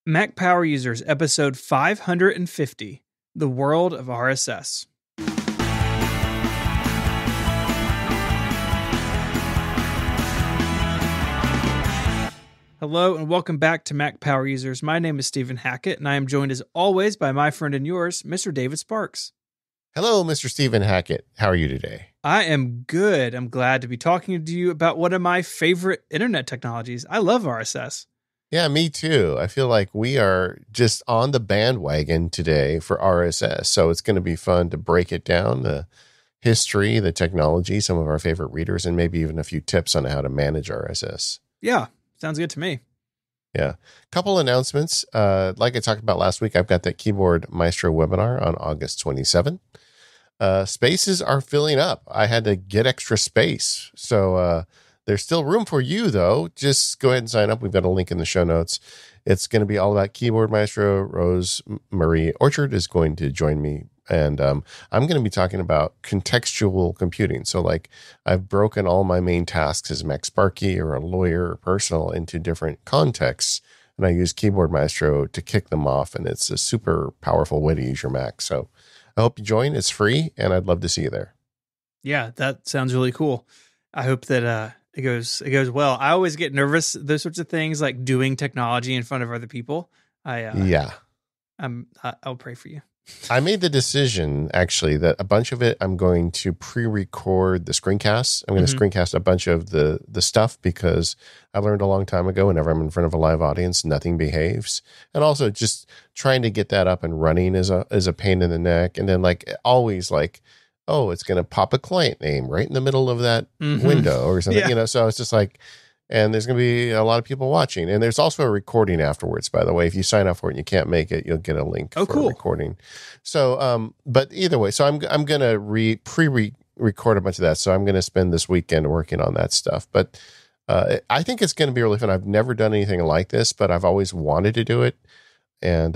Mac Power Users, episode 550, The World of RSS. Hello and welcome back to Mac Power Users. My name is Stephen Hackett, and I am joined as always by my friend and yours, Mr. David Sparks. Hello, Mr. Stephen Hackett. How are you today? I am good. I'm glad to be talking to you about one of my favorite internet technologies. I love RSS. Yeah, me too. I feel like we are just on the bandwagon today for RSS. So it's going to be fun to break it down, the history, the technology, some of our favorite readers, and maybe even a few tips on how to manage RSS. Yeah, sounds good to me. Yeah. Couple announcements. Like I talked about last week, I've got that Keyboard Maestro webinar on August 27th. Spaces are filling up. I had to get extra space. So there's still room for you, though. Just go ahead and sign up. We've got a link in the show notes. It's going to be all about Keyboard Maestro. Rose Marie Orchard is going to join me. And I'm going to be talking about contextual computing. So like I've broken all my main tasks as Mac Sparky or a lawyer or personal into different contexts. And I use Keyboard Maestro to kick them off. And it's a super powerful way to use your Mac. So I hope you join. It's free. And I'd love to see you there. Yeah, that sounds really cool. I hope that it goes well. I always get nervous, those sorts of things, like doing technology in front of other people. I'll pray for you. I made the decision, actually, that a bunch of it, I'm going to pre-record the screencasts. I'm going to screencast a bunch of the stuff because I learned a long time ago, whenever I'm in front of a live audience, nothing behaves. And also just trying to get that up and running is a pain in the neck. And then always oh, it's going to pop a client name right in the middle of that window or something, so it's just like, and there's going to be a lot of people watching. And there's also a recording afterwards, by the way. If you sign up for it and you can't make it, you'll get a link for a recording. So, but either way, so I'm going to pre-record a bunch of that. So I'm going to spend this weekend working on that stuff. But I think it's going to be really fun. I've never done anything like this, but I've always wanted to do it. And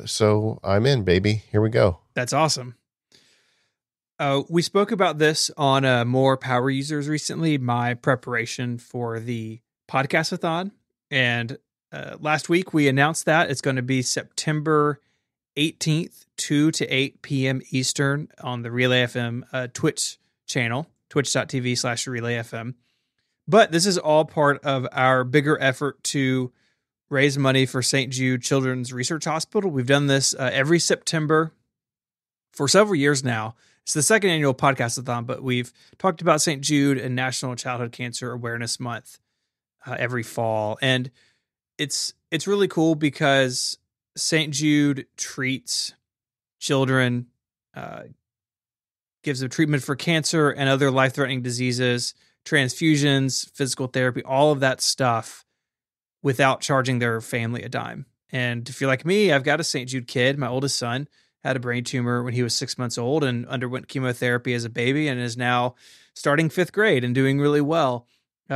so I'm in, baby. Here we go. That's awesome. We spoke about this on More Power Users recently, my preparation for the podcast-a-thon. And last week we announced that it's going to be September 18th, 2 to 8 p.m. Eastern on the Relay FM Twitch channel, twitch.tv/RelayFM. But this is all part of our bigger effort to raise money for St. Jude Children's Research Hospital. We've done this every September for several years now. It's the second annual podcast-a-thon, but we've talked about St. Jude and National Childhood Cancer Awareness Month every fall. And it's really cool because St. Jude treats children, gives them treatment for cancer and other life-threatening diseases, transfusions, physical therapy, all of that stuff without charging their family a dime. And if you're like me, I've got a St. Jude kid, my oldest son, had a brain tumor when he was 6 months old and underwent chemotherapy as a baby and is now starting 5th grade and doing really well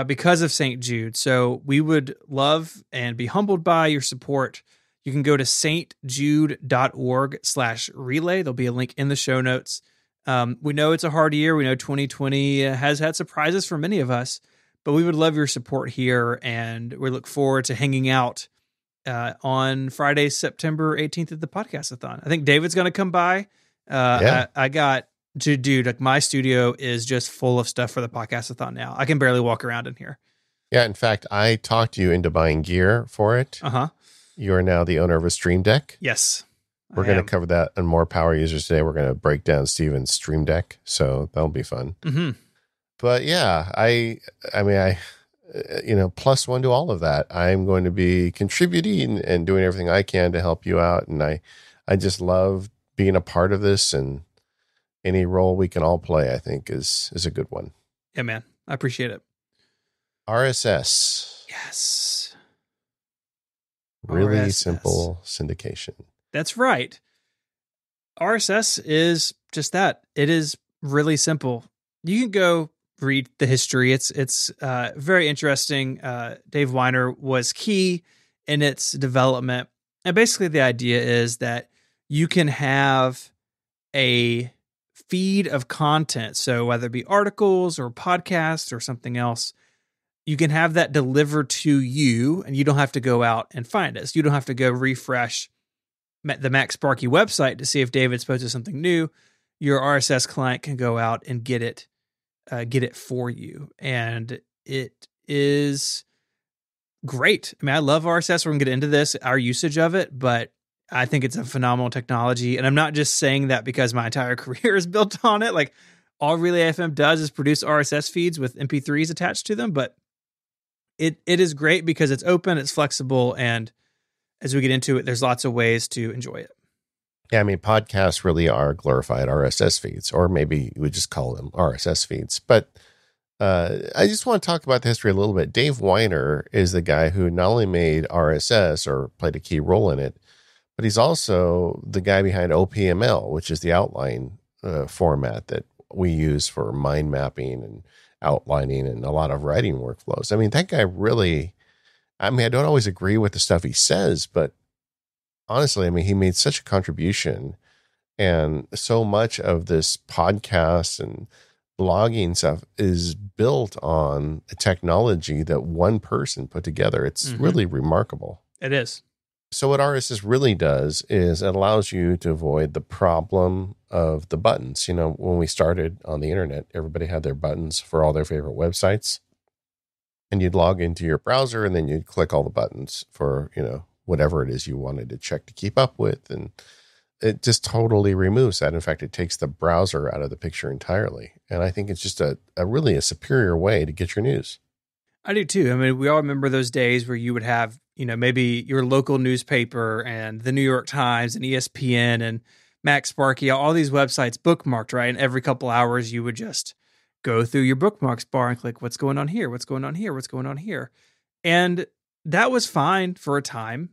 because of St. Jude. So we would love and be humbled by your support. You can go to stjude.org/relay. There'll be a link in the show notes. We know it's a hard year. We know 2020 has had surprises for many of us, but we would love your support here. And we look forward to hanging out on Friday, September 18th at the podcast-a-thon. I think David's going to come by. I got to, dude, like my studio is just full of stuff for the podcast-a-thon now. I can barely walk around in here. Yeah. In fact, I talked you into buying gear for it. You are now the owner of a Stream Deck. Yes. We're going to cover that on More Power Users today. We're going to break down Steven's Stream Deck. So that'll be fun. But yeah, I mean, plus one to all of that. I'm going to be contributing and doing everything I can to help you out. And I just love being a part of this, and any role we can all play, I think is a good one. Yeah, man. I appreciate it. RSS. Yes. Really RSS. simple syndication. That's right. RSS is just that. It is really simple. You can go read the history. It's very interesting. Dave Weiner was key in its development. And basically the idea is that you can have a feed of content. So whether it be articles or podcasts or something else, you can have that delivered to you, and you don't have to go out and find it. So you don't have to go refresh the MacSparky website to see if David's posted something new. Your RSS client can go out and get it for you, and it is great. I mean, I love RSS. We're gonna get into this, our usage of it, but I think it's a phenomenal technology. And I'm not just saying that because my entire career is built on it. Like, all Relay FM does is produce RSS feeds with MP3s attached to them, but it is great because it's open, it's flexible, and as we get into it, there's lots of ways to enjoy it. Yeah, I mean, podcasts really are glorified RSS feeds, or maybe we just call them RSS feeds. But I just want to talk about the history a little bit. Dave Weiner is the guy who not only made RSS or played a key role in it, but he's also the guy behind OPML, which is the outline format that we use for mind mapping and outlining and a lot of writing workflows. I mean, that guy really, I mean, I don't always agree with the stuff he says, but honestly, I mean, he made such a contribution, and so much of this podcast and blogging stuff is built on a technology that one person put together. It's really remarkable. It is. So what RSS really does is it allows you to avoid the problem of the buttons. You know, when we started on the internet, everybody had their buttons for all their favorite websites, and you'd log into your browser and then you'd click all the buttons for, you know, whatever it is you wanted to check to keep up with. And it just totally removes that. In fact, it takes the browser out of the picture entirely. And I think it's just a really a superior way to get your news. I do too. I mean, we all remember those days where you would have, you know, maybe your local newspaper and the New York Times and ESPN and MacSparky, all these websites bookmarked, right? And every couple hours you would just go through your bookmarks bar and click, what's going on here? What's going on here? What's going on here? And that was fine for a time,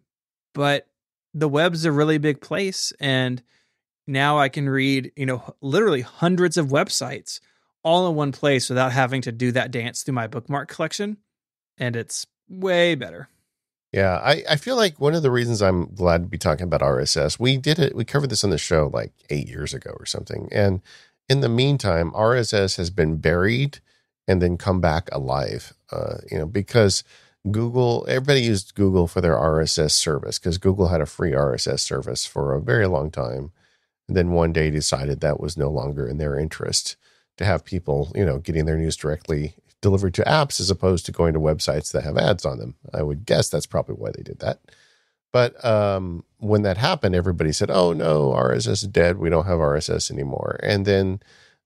but the web's a really big place. And now I can read, you know, literally hundreds of websites all in one place without having to do that dance through my bookmark collection. And it's way better. Yeah, I feel like one of the reasons I'm glad to be talking about RSS, we covered this on the show like 8 years ago or something. And in the meantime, RSS has been buried and then come back alive, you know, because everybody used Google for their RSS service because Google had a free RSS service for a very long time. And then one day decided that was no longer in their interest to have people, you know, getting their news directly delivered to apps as opposed to going to websites that have ads on them. I would guess that's probably why they did that. But when that happened, everybody said, oh no, RSS is dead. We don't have RSS anymore. And then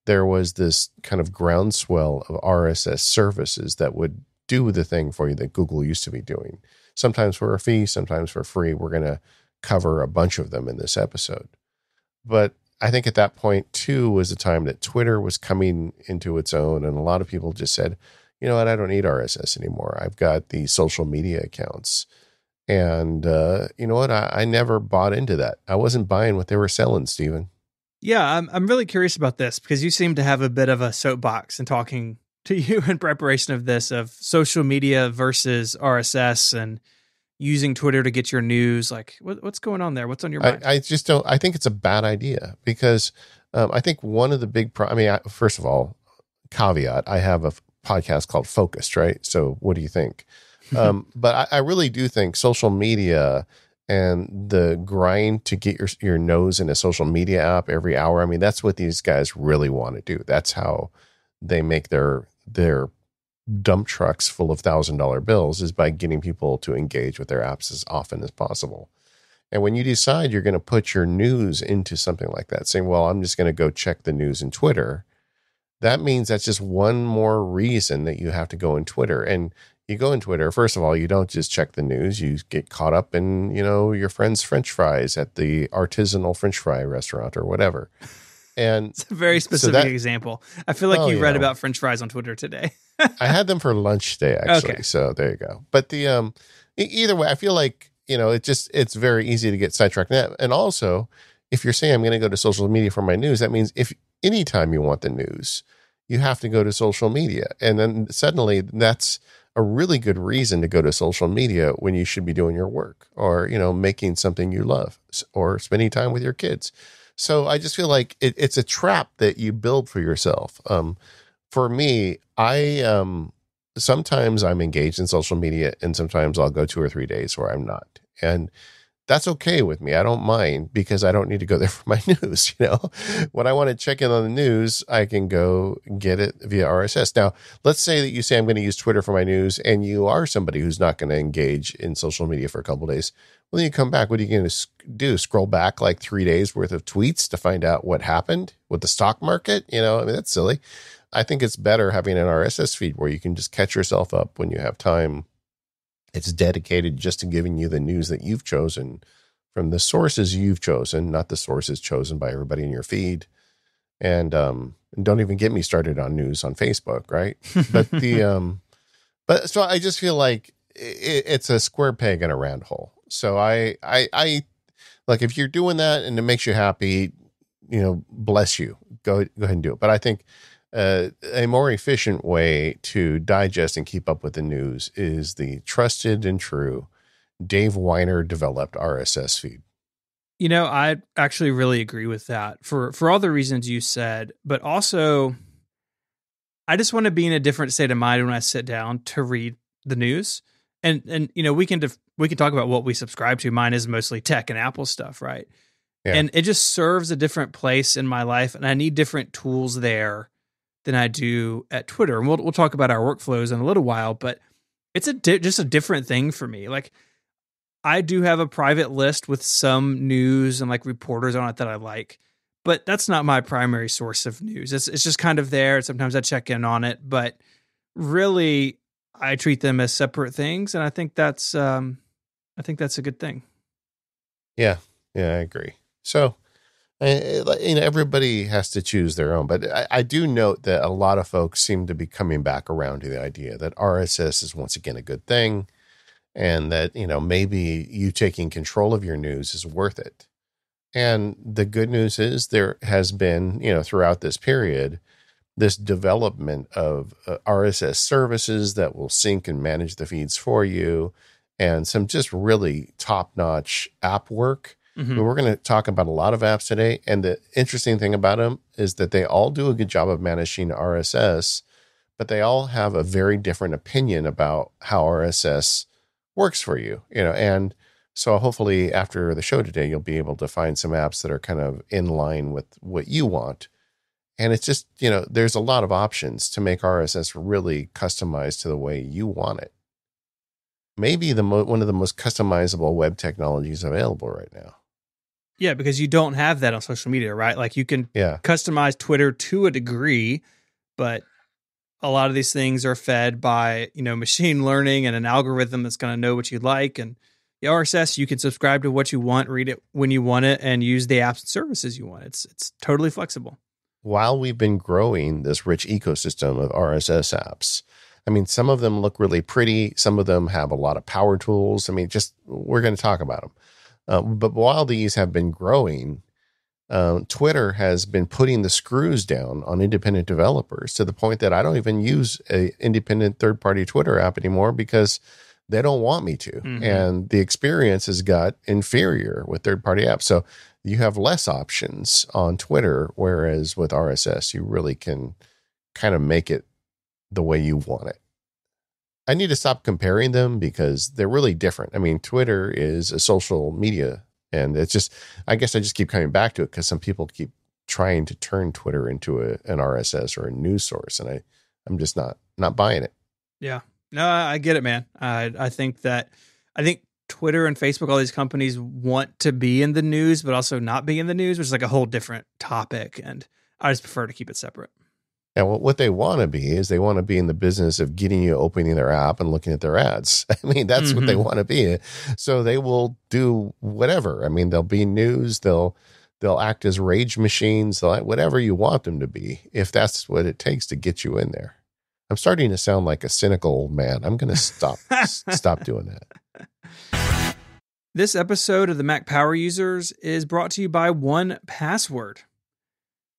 there was this kind of groundswell of RSS services that would do the thing for you that Google used to be doing. Sometimes for a fee, sometimes for free. We're going to cover a bunch of them in this episode. But I think at that point, too, was the time that Twitter was coming into its own. And a lot of people just said, you know what, I don't need RSS anymore. I've got these social media accounts. And you know what, I never bought into that. I wasn't buying what they were selling, Stephen. Yeah, I'm really curious about this because you seem to have a bit of a soapbox in talking to you in preparation of this, of social media versus RSS and using Twitter to get your news. Like, what's going on there? What's on your mind? I just don't. I think it's a bad idea because I think one of the big. First of all, caveat: I have a podcast called Focused, right? So, what do you think? But I really do think social media and the grind to get your nose in a social media app every hour. I mean, that's what these guys really want to do. That's how they make their dump trucks full of $1,000 bills, is by getting people to engage with their apps as often as possible. And when you decide you're going to put your news into something like that, saying, well, I'm just going to go check the news in Twitter, that means that's just one more reason that you have to go in Twitter. And you go in Twitter, first of all, you don't just check the news. You get caught up in, you know, your friend's French fries at the artisanal French fry restaurant or whatever. And it's a very specific example. I feel like you read about French fries on Twitter today. I had them for lunch today, actually. Okay. So there you go. But the either way, I feel like, you know, it's very easy to get sidetracked. And also, if you're saying I'm going to go to social media for my news, that means if anytime you want the news, you have to go to social media. And then suddenly that's a really good reason to go to social media when you should be doing your work or, you know, making something you love or spending time with your kids. So I just feel like it's a trap that you build for yourself. For me, I sometimes I'm engaged in social media, and sometimes I'll go 2 or 3 days where I'm not. And that's okay with me. I don't mind, because I don't need to go there for my news. When I want to check in on the news, I can go get it via RSS. Now, let's say that you say I'm going to use Twitter for my news, and you are somebody who's not going to engage in social media for a couple of days. Well, then you come back. What are you going to do? Scroll back like 3 days worth of tweets to find out what happened with the stock market? That's silly. I think it's better having an RSS feed where you can just catch yourself up when you have time. It's dedicated just to giving you the news that you've chosen from the sources you've chosen, not the sources chosen by everybody in your feed. And don't even get me started on news on Facebook, right? But so I just feel like it's a square peg in a round hole. So I like, if you're doing that and it makes you happy, bless you. Go ahead and do it. But I think a more efficient way to digest and keep up with the news is the trusted and true Dave Weiner developed RSS feed. I actually really agree with that for all the reasons you said, but also I just want to be in a different state of mind when I sit down to read the news. And we can talk about what we subscribe to. Mine is mostly tech and Apple stuff, right? Yeah. And it just serves a different place in my life, and I need different tools there than I do at Twitter. And we'll talk about our workflows in a little while, but it's just a different thing for me. Like, I do have a private list with some news and like reporters on it that I like, but that's not my primary source of news. It's just kind of there. Sometimes I check in on it, but really I treat them as separate things. And I think that's a good thing. Yeah, I agree. So, everybody has to choose their own, but I do note that a lot of folks seem to be coming back around to the idea that RSS is once again a good thing, and that, maybe you taking control of your news is worth it. And the good news is there has been, throughout this period, this development of RSS services that will sync and manage the feeds for you, and some just really top-notch app work. Mm-hmm. We're going to talk about a lot of apps today. And the interesting thing about them is that they all do a good job of managing RSS, but they all have a very different opinion about how RSS works for you, and so hopefully after the show today, you'll be able to find some apps that are kind of in line with what you want. And it's just, there's a lot of options to make RSS really customized to the way you want it. Maybe one of the most customizable web technologies available right now. Yeah, because you don't have that on social media, right? Like, you can customize Twitter to a degree, but a lot of these things are fed by, machine learning and an algorithm that's going to know what you like. And the RSS, you can subscribe to what you want, read it when you want it, and use the apps and services you want. It's totally flexible. While we've been growing this rich ecosystem of RSS apps, some of them look really pretty. Some of them have a lot of power tools. We're going to talk about them. But while these have been growing, Twitter has been putting the screws down on independent developers to the point that I don't even use an independent third-party Twitter app anymore because they don't want me to. Mm-hmm. And the experience has got inferior with third-party apps. So you have less options on Twitter, whereas with RSS, you really can kind of make it the way you want it. I need to stop comparing them because they're really different. Twitter is a social media, and it's just, I guess I just keep coming back to it because some people keep trying to turn Twitter into an RSS or a news source, and I'm just not buying it. Yeah, no, I get it, man. I think Twitter and Facebook, all these companies want to be in the news, but also not be in the news, which is like a whole different topic, and I just prefer to keep it separate. And what they want to be is they want to be in the business of getting you opening their app and looking at their ads. That's what they want to be. So they will do whatever. They'll be news. They'll act as rage machines. They'll whatever you want them to be, if that's what it takes to get you in there. I'm starting to sound like a cynical old man. I'm going to stop doing that. This episode of the Mac Power Users is brought to you by 1Password.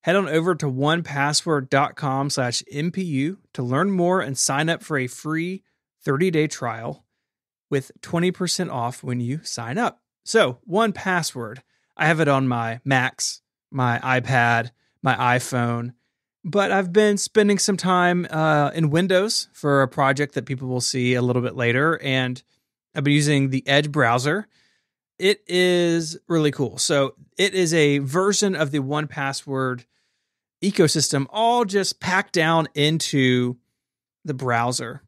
Head on over to 1password.com/MPU to learn more and sign up for a free 30-day trial with 20% off when you sign up. So, 1Password, I have it on my Macs, my iPad, my iPhone, But I've been spending some time in Windows for a project that people will see a little bit later, and I've been using the Edge browser. It is really cool. So it is a version of the 1Password ecosystem, all just packed down into the browser.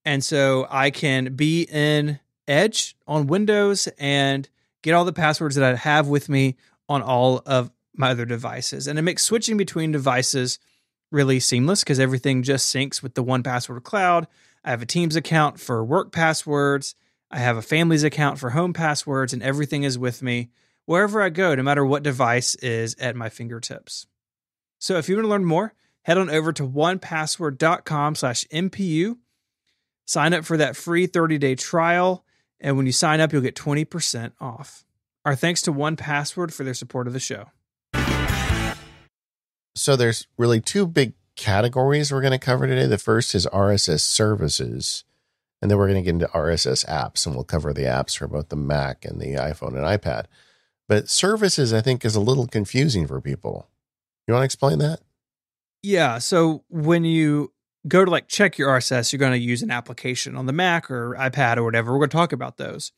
And so I can be in Edge on Windows and get all the passwords that I have with me on all of my other devices. And it makes switching between devices really seamless because everything just syncs with the 1Password cloud. I have a Teams account for work passwords. I have a family's account for home passwords, and everything is with me wherever I go, no matter what device is at my fingertips. So if you want to learn more, head on over to 1password.com/MPU. Sign up for that free 30-day trial. And when you sign up, you'll get 20% off. Our thanks to 1Password for their support of the show. So there's really two big categories we're going to cover today. The first is RSS services, and then we're going to get into RSS apps, and we'll cover the apps for both the Mac and the iPhone and iPad. But services, I think, is a little confusing for people. You want to explain that? Yeah. So when you go to check your RSS, you're going to use an application on the Mac or iPad or whatever. We're going to talk about those.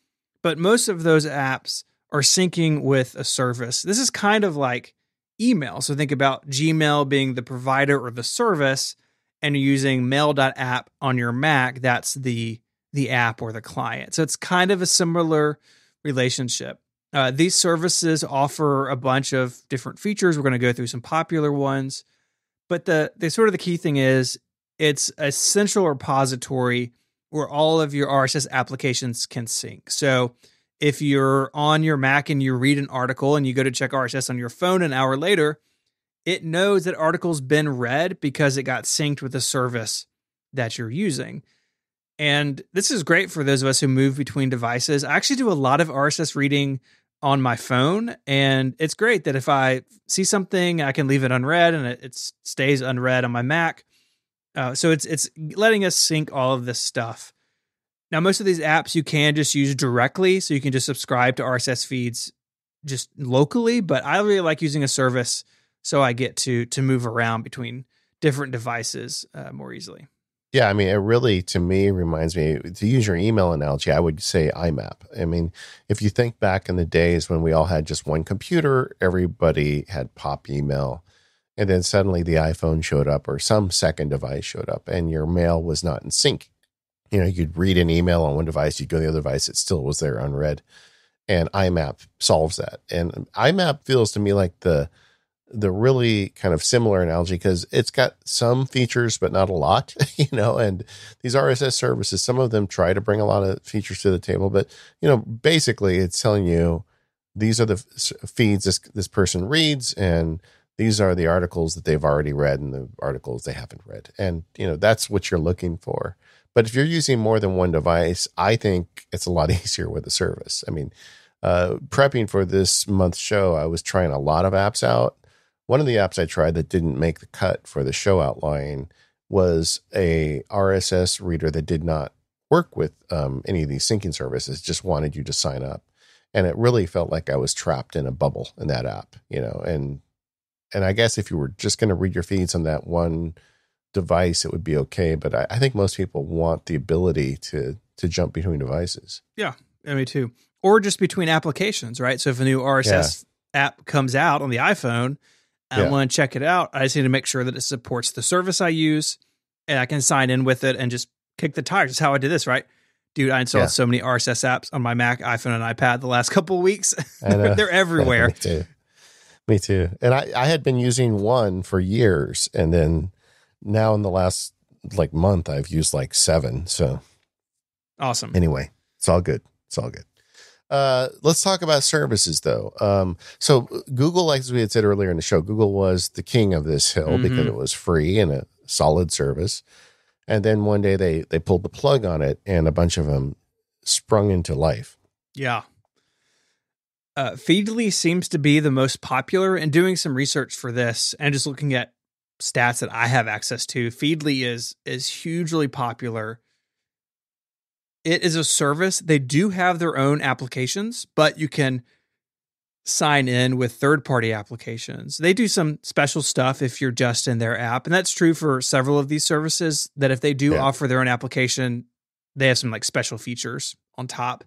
But most of those apps are syncing with a service. This is kind of like email. So think about Gmail being the provider or the service, and you're using mail.app on your Mac. That's the app or the client. So it's kind of a similar relationship. These services offer a bunch of different features. We're going to go through some popular ones. But the sort of the key thing is it's a central repository where all of your RSS applications can sync. So if you're on your Mac and you read an article and you go to check RSS on your phone an hour later, it knows that article's been read because it got synced with the service that you're using. And this is great for those of us who move between devices. I actually do a lot of RSS reading on my phone, and it's great that if I see something, I can leave it unread and it stays unread on my Mac. So it's letting us sync all of this stuff. Now, most of these apps you can just use directly, so you can just subscribe to RSS feeds just locally, but I really like using a service so I get to move around between different devices more easily. Yeah, I mean, it really, to me, reminds me, to use your email analogy, I would say IMAP. I mean, if you think back in the days when we all had just one computer, everybody had pop email, and then suddenly the iPhone showed up or some second device showed up and your mail was not in sync. You know, you'd read an email on one device, you'd go to the other device, it still was there unread. And IMAP solves that. And IMAP feels to me like the really kind of similar analogy because it's got some features, but not a lot, you know, and these RSS services, some of them try to bring a lot of features to the table, but, you know, basically it's telling you these are the feeds this person reads, and these are the articles that they've already read and the articles they haven't read. And, you know, that's what you're looking for. But if you're using more than one device, I think it's a lot easier with a service. I mean, prepping for this month's show, I was trying a lot of apps out. One of the apps I tried that didn't make the cut for the show outline was a RSS reader that did not work with any of these syncing services, just wanted you to sign up. And it really felt like I was trapped in a bubble in that app, you know, and I guess if you were just going to read your feeds on that one device, it would be okay. But I think most people want the ability to jump between devices. Yeah, me too. Or just between applications, right? So if a new RSS app comes out on the iPhone, I want to check it out, I just need to make sure that it supports the service I use, and I can sign in with it and just kick the tires. That's how I did this, right? Dude, I installed so many RSS apps on my Mac, iPhone, and iPad the last couple of weeks. They're everywhere. Me too. And I had been using one for years, and then now in the last month, I've used 7. So awesome. Anyway, it's all good. It's all good. Let's talk about services though. So Google, like as we had said earlier in the show, Google was the king of this hill because it was free and a solid service. And then one day they pulled the plug on it and a bunch of them sprung into life. Yeah. Feedly seems to be the most popular, and doing some research for this and just looking at stats that I have access to, Feedly is hugely popular. It is a service. They do have their own applications, but you can sign in with third-party applications. They do some special stuff if you're just in their app. And that's true for several of these services, that if they do offer their own application, they have some like special features on top.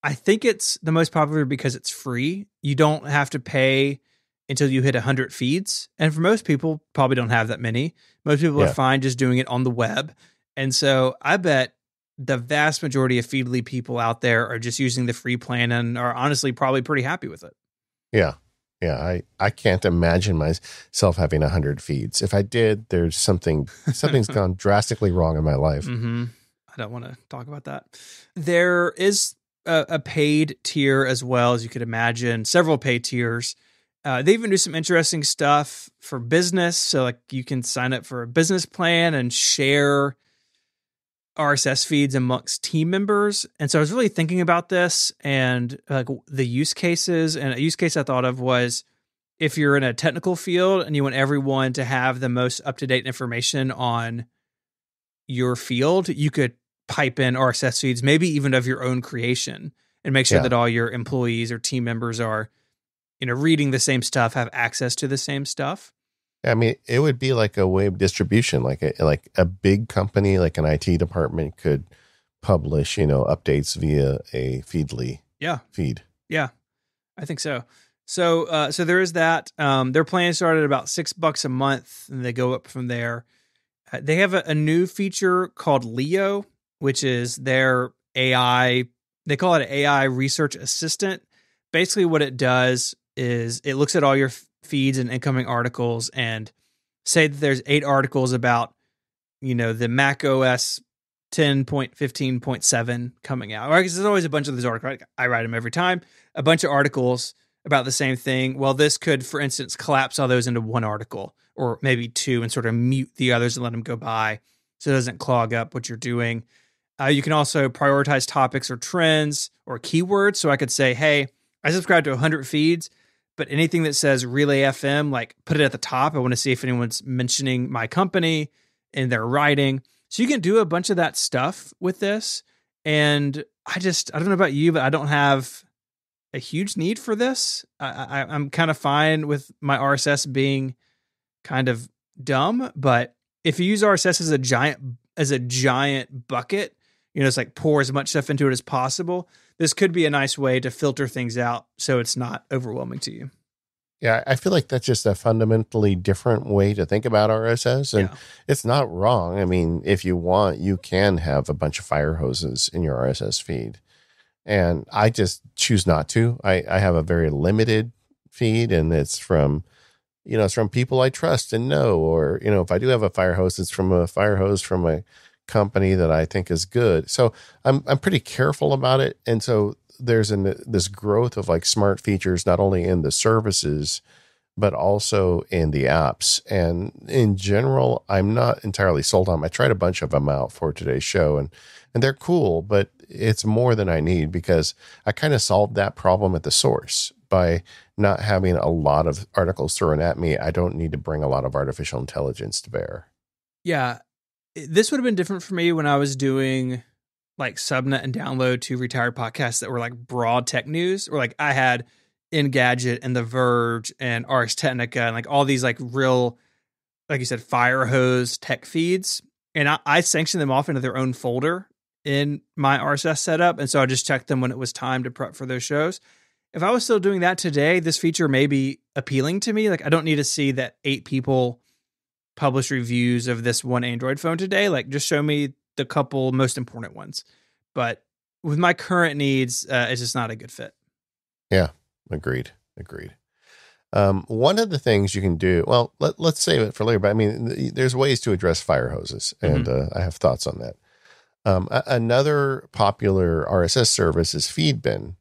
I think it's the most popular because it's free. You don't have to pay until you hit 100 feeds. And for most people, probably don't have that many. Most people are fine just doing it on the web. And so I bet the vast majority of Feedly people out there are just using the free plan and are honestly probably pretty happy with it. Yeah. Yeah. I can't imagine myself having 100 feeds. If I did, there's something's gone drastically wrong in my life. Mm-hmm. I don't want to talk about that. There is a paid tier as well, as you could imagine, several paid tiers. They even do some interesting stuff for business. So like you can sign up for a business plan and share RSS feeds amongst team members. And so I was really thinking about this and like the use cases. And a use case I thought of was if you're in a technical field and you want everyone to have the most up-to-date information on your field, you could pipe in RSS feeds, maybe even of your own creation, and make sure that all your employees or team members are, reading the same stuff, have access to the same stuff. I mean, it would be like a way of distribution, like a big company, like an IT department could publish, updates via a Feedly feed. Yeah, I think so. So there is that. Their plan started at about $6 a month, and they go up from there. They have a new feature called Leo, which is their AI. They call it an AI research assistant. Basically, what it does is it looks at all your feeds and incoming articles, and say that there's 8 articles about, the Mac OS 10.15.7 coming out. Or there's always a bunch of those articles. I write them every time. A bunch of articles about the same thing. Well, this could, for instance, collapse all those into one article, or maybe 2, and sort of mute the others and let them go by so it doesn't clog up what you're doing. You can also prioritize topics or trends or keywords. So I could say, hey, I subscribe to 100 feeds, but anything that says Relay FM, like put it at the top. I want to see if anyone's mentioning my company in their writing. So you can do a bunch of that stuff with this. And I don't know about you, but I don't have a huge need for this. I'm kind of fine with my RSS being kind of dumb, but if you use RSS as a giant bucket, it's like pour as much stuff into it as possible, this could be a nice way to filter things out so it's not overwhelming to you. Yeah, I feel like that's just a fundamentally different way to think about RSS, and it's not wrong. I mean, if you want, you can have a bunch of fire hoses in your RSS feed, and I just choose not to. I have a very limited feed, and it's from people I trust and know, or if I do have a fire hose, it's from a fire hose from a company that I think is good. So I'm pretty careful about it, and so there's this growth of like smart features, not only in the services, but also in the apps. And in general, I'm not entirely sold on them. I tried a bunch of them out for today's show, and they're cool, but it's more than I need because I kind of solved that problem at the source by not having a lot of articles thrown at me. I don't need to bring a lot of artificial intelligence to bear. Yeah. This would have been different for me when I was doing like subnet and download to retired podcasts that were like broad tech news, or like I had Engadget and The Verge and Ars Technica and like all these like real, like you said, fire hose tech feeds. And I sanctioned them off into their own folder in my RSS setup. And so I just checked them when it was time to prep for those shows. If I was still doing that today, this feature may be appealing to me. Like I don't need to see that 8 people publish reviews of this one Android phone today. Like just show me the couple most important ones. But with my current needs, it's just not a good fit. Yeah, agreed. One of the things you can do, well, let's save it for later, but I mean, there's ways to address fire hoses, and I have thoughts on that. Another popular RSS service is Feedbin,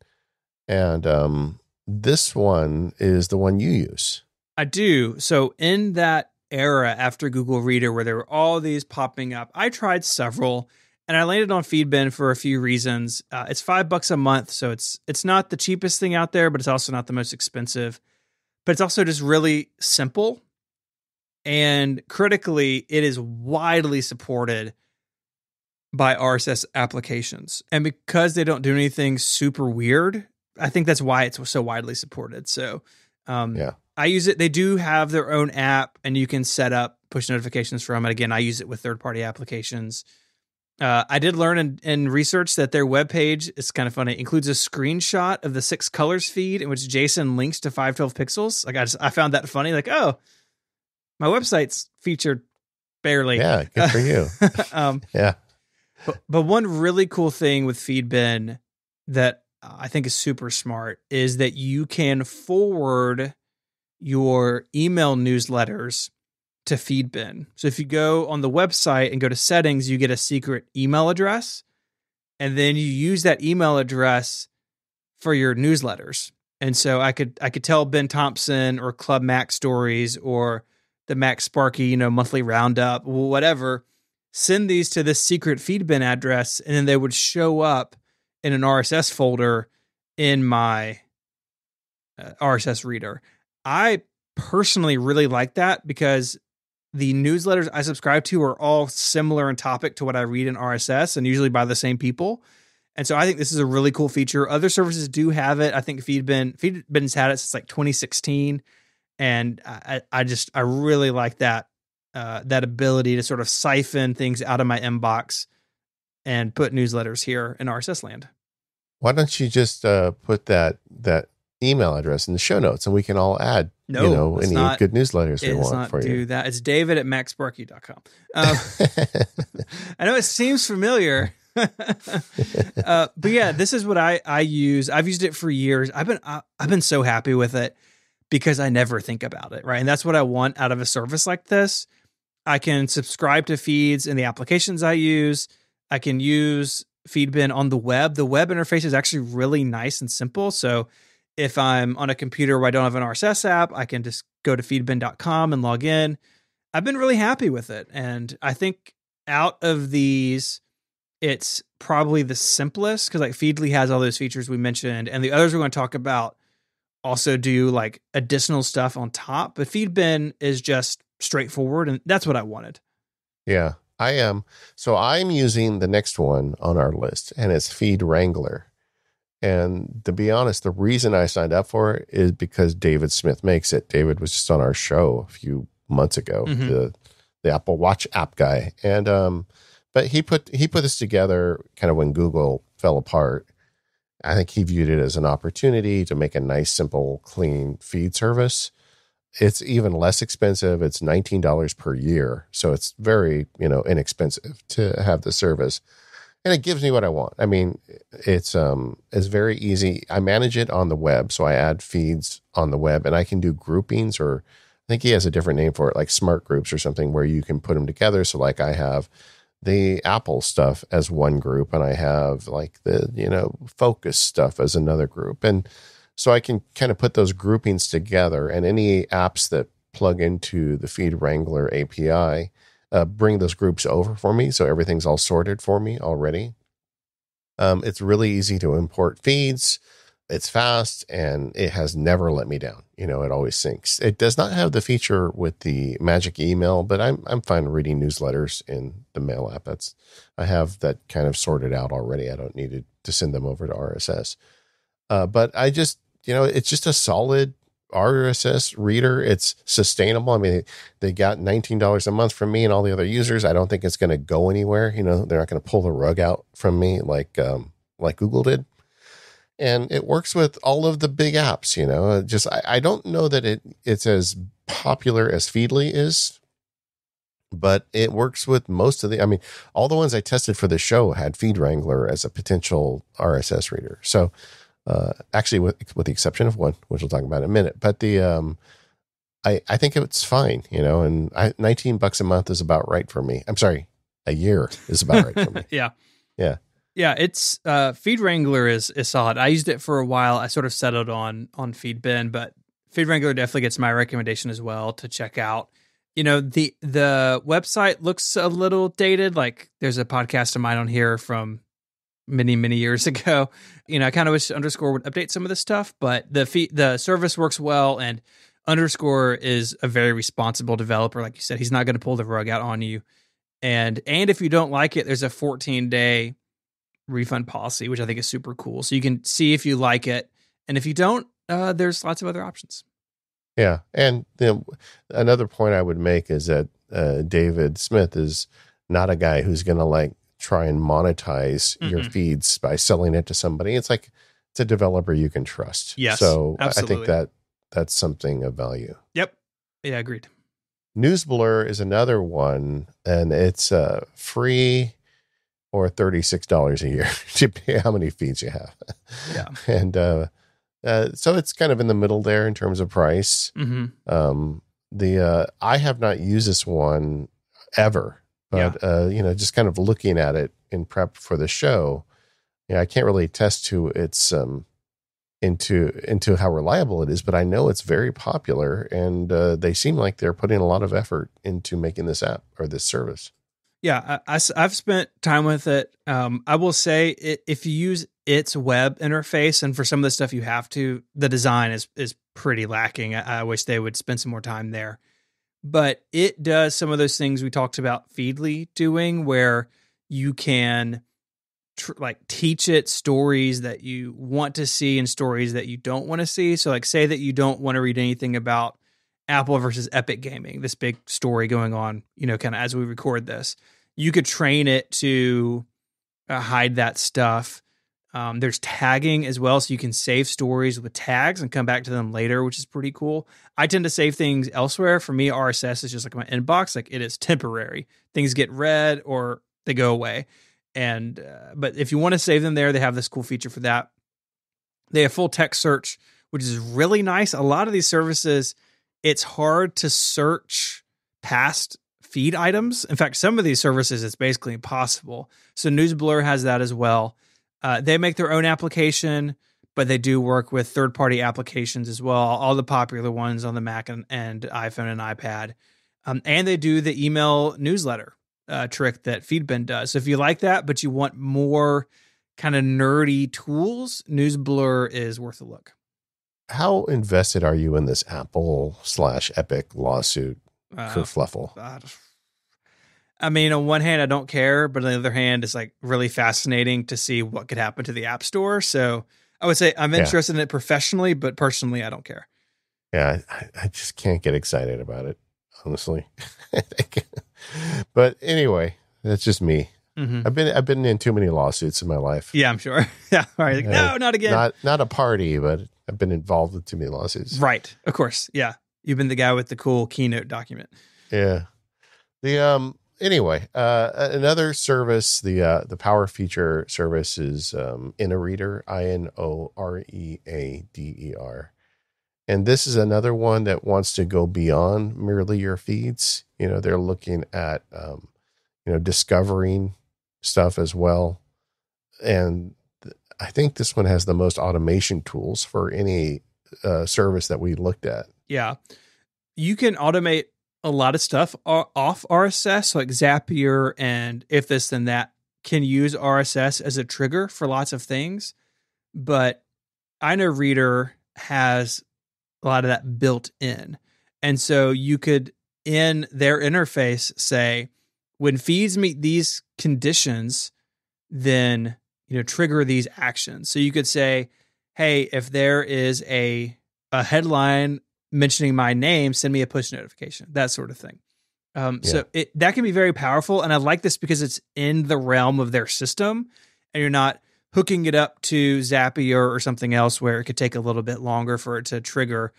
and this one is the one you use. I do. So in that era after Google Reader, where there were all these popping up, I tried several, and I landed on Feedbin for a few reasons. It's $5 a month, so it's not the cheapest thing out there, but it's also not the most expensive. But it's also just really simple, and critically, it is widely supported by RSS applications. And because they don't do anything super weird, I think that's why it's so widely supported. So, Yeah. I use it. They do have their own app, and you can set up push notifications from it. Again, I use it with third-party applications. I did learn in research that their webpage, it's kind of funny, includes a screenshot of the 6 colors feed in which Jason links to 512 pixels. Like I found that funny. Like, oh, my website's featured barely. Yeah, good for you. Yeah. But one really cool thing with Feedbin that I think is super smart is that you can forward your email newsletters to Feedbin. So if you go on the website and go to settings, you get a secret email address, and then you use that email address for your newsletters. And so I could tell Ben Thompson or Club Mac Stories or the Mac Sparky, monthly roundup, whatever, send these to this secret Feedbin address, and then they would show up in an RSS folder in my RSS reader. I personally really like that because the newsletters I subscribe to are all similar in topic to what I read in RSS, and usually by the same people. And so I think this is a really cool feature. Other services do have it. I think Feedbin's had it since like 2016. And I really like that ability to sort of siphon things out of my inbox and put newsletters here in RSS land. Why don't you just put that email address in the show notes, and we can all add any good newsletters we want for you. Do that. It's david@macsparky.com. I know it seems familiar. But yeah, this is what I use. I've used it for years. I've been so happy with it because I never think about it, right? And that's what I want out of a service like this. I can subscribe to feeds in the applications I use. I can use Feedbin on the web. The web interface is actually really nice and simple. So if I'm on a computer where I don't have an RSS app, I can just go to feedbin.com and log in. I've been really happy with it. And I think out of these, it's probably the simplest because like Feedly has all those features we mentioned, and the others we're going to talk about also do like additional stuff on top. But Feedbin is just straightforward, and that's what I wanted. Yeah, I am. So I'm using the next one on our list, and it's Feed Wrangler. And to be honest, the reason I signed up for it is because David Smith makes it. David was just on our show a few months ago, the Apple Watch app guy. And but he put this together kind of when Google fell apart. I think he viewed it as an opportunity to make a nice, simple, clean feed service. It's even less expensive. It's $19 per year. So it's very, inexpensive to have the service. And it gives me what I want. I mean, it's very easy. I manage it on the web. So I add feeds on the web, and I can do groupings, or I think he has a different name for it, like smart groups or something, where you can put them together. So like I have the Apple stuff as one group, and I have like the, Focus stuff as another group. And so I can kind of put those groupings together, and any apps that plug into the Feed Wrangler API bring those groups over for me. So everything's all sorted for me already. It's really easy to import feeds. It's fast, and it has never let me down. It always syncs. It does not have the feature with the magic email, but I'm fine reading newsletters in the mail app. I have that kind of sorted out already. I don't need to send them over to RSS. But I just, it's just a solid RSS reader. It's sustainable. I mean, they got $19 a month from me and all the other users. I don't think it's going to go anywhere. They're not going to pull the rug out from me like Google did. And it works with all of the big apps, I don't know that it's as popular as Feedly is, but it works with most of all the ones I tested for the show had Feed Wrangler as a potential RSS reader. So, actually with the exception of one, which we'll talk about in a minute, but I think it's fine, and $19 a month is about right for me. I'm sorry, a year is about right for me. Yeah. Yeah. Yeah, it's Feed Wrangler is solid. I used it for a while. I sort of settled on Feedbin, but Feed Wrangler definitely gets my recommendation as well to check out. The website looks a little dated. Like there's a podcast of mine on here from many, many years ago. I kind of wish Underscore would update some of this stuff, but the service works well, and Underscore is a very responsible developer. Like you said, he's not going to pull the rug out on you. And if you don't like it, there's a 14-day refund policy, which I think is super cool. So you can see if you like it, And if you don't, there's lots of other options. Yeah. And another point I would make is that David Smith is not a guy who's going to like try and monetize your feeds by selling it to somebody. It's like, it's a developer you can trust. Yes, so absolutely. I think that's something of value. Yep. Yeah, agreed. NewsBlur is another one, and it's free or $36 a year to pay how many feeds you have. Yeah. And so it's kind of in the middle there in terms of price. I have not used this one ever, but just kind of looking at it in prep for the show, I can't really attest to its into how reliable it is, but I know it's very popular, and they seem like they're putting a lot of effort into making this app or this service. Yeah, I've spent time with it. I will say if you use its web interface, and for some of the stuff you have to, the design is pretty lacking. I wish they would spend some more time there. But it does some of those things we talked about Feedly doing, where you can teach it stories that you want to see and stories that you don't want to see. So like say that you don't want to read anything about Apple versus Epic Gaming, this big story going on, kind of as we record this. You could train it to hide that stuff. There's tagging as well, so you can save stories with tags and come back to them later, which is pretty cool. I tend to save things elsewhere. For me, RSS is just like my inbox. Like it is temporary. Things get read or they go away. And but if you want to save them there, they have this cool feature for that. They have full text search, which is really nice. A lot of these services, it's hard to search past feed items. In fact, some of these services, it's basically impossible. So NewsBlur has that as well. They make their own application, but they do work with third-party applications as well, all the popular ones on the Mac and iPhone and iPad. And they do the email newsletter trick that Feedbin does. So if you like that, but you want more kind of nerdy tools, NewsBlur is worth a look. How invested are you in this Apple/Epic lawsuit kerfluffle? I mean, on one hand, I don't care, but on the other hand, it's like really fascinating to see what could happen to the App Store. So I would say I'm interested in it professionally, but personally, I don't care. Yeah, I just can't get excited about it, honestly. But anyway, that's just me. I've been in too many lawsuits in my life. Yeah, I'm sure. Yeah, all right. Like, no, not again. Not a party, but I've been involved with too many lawsuits. Right, of course. Yeah, you've been the guy with the cool Keynote document. Yeah. Anyway, another service, the Power Feature service is InnoReader, INOREADER. And this is another one that wants to go beyond merely your feeds. They're looking at, discovering stuff as well. And I think this one has the most automation tools for any service that we looked at. Yeah. You can automate a lot of stuff off RSS, like Zapier and If This Then That can use RSS as a trigger for lots of things. But InnoReader has a lot of that built in. And so you could, in their interface, say, when feeds meet these conditions, then, trigger these actions. So you could say, hey, if there is a headline mentioning my name, send me a push notification, that sort of thing. So that can be very powerful. And I like this because it's in the realm of their system and you're not hooking it up to Zapier or something else where it could take a little bit longer for it to trigger.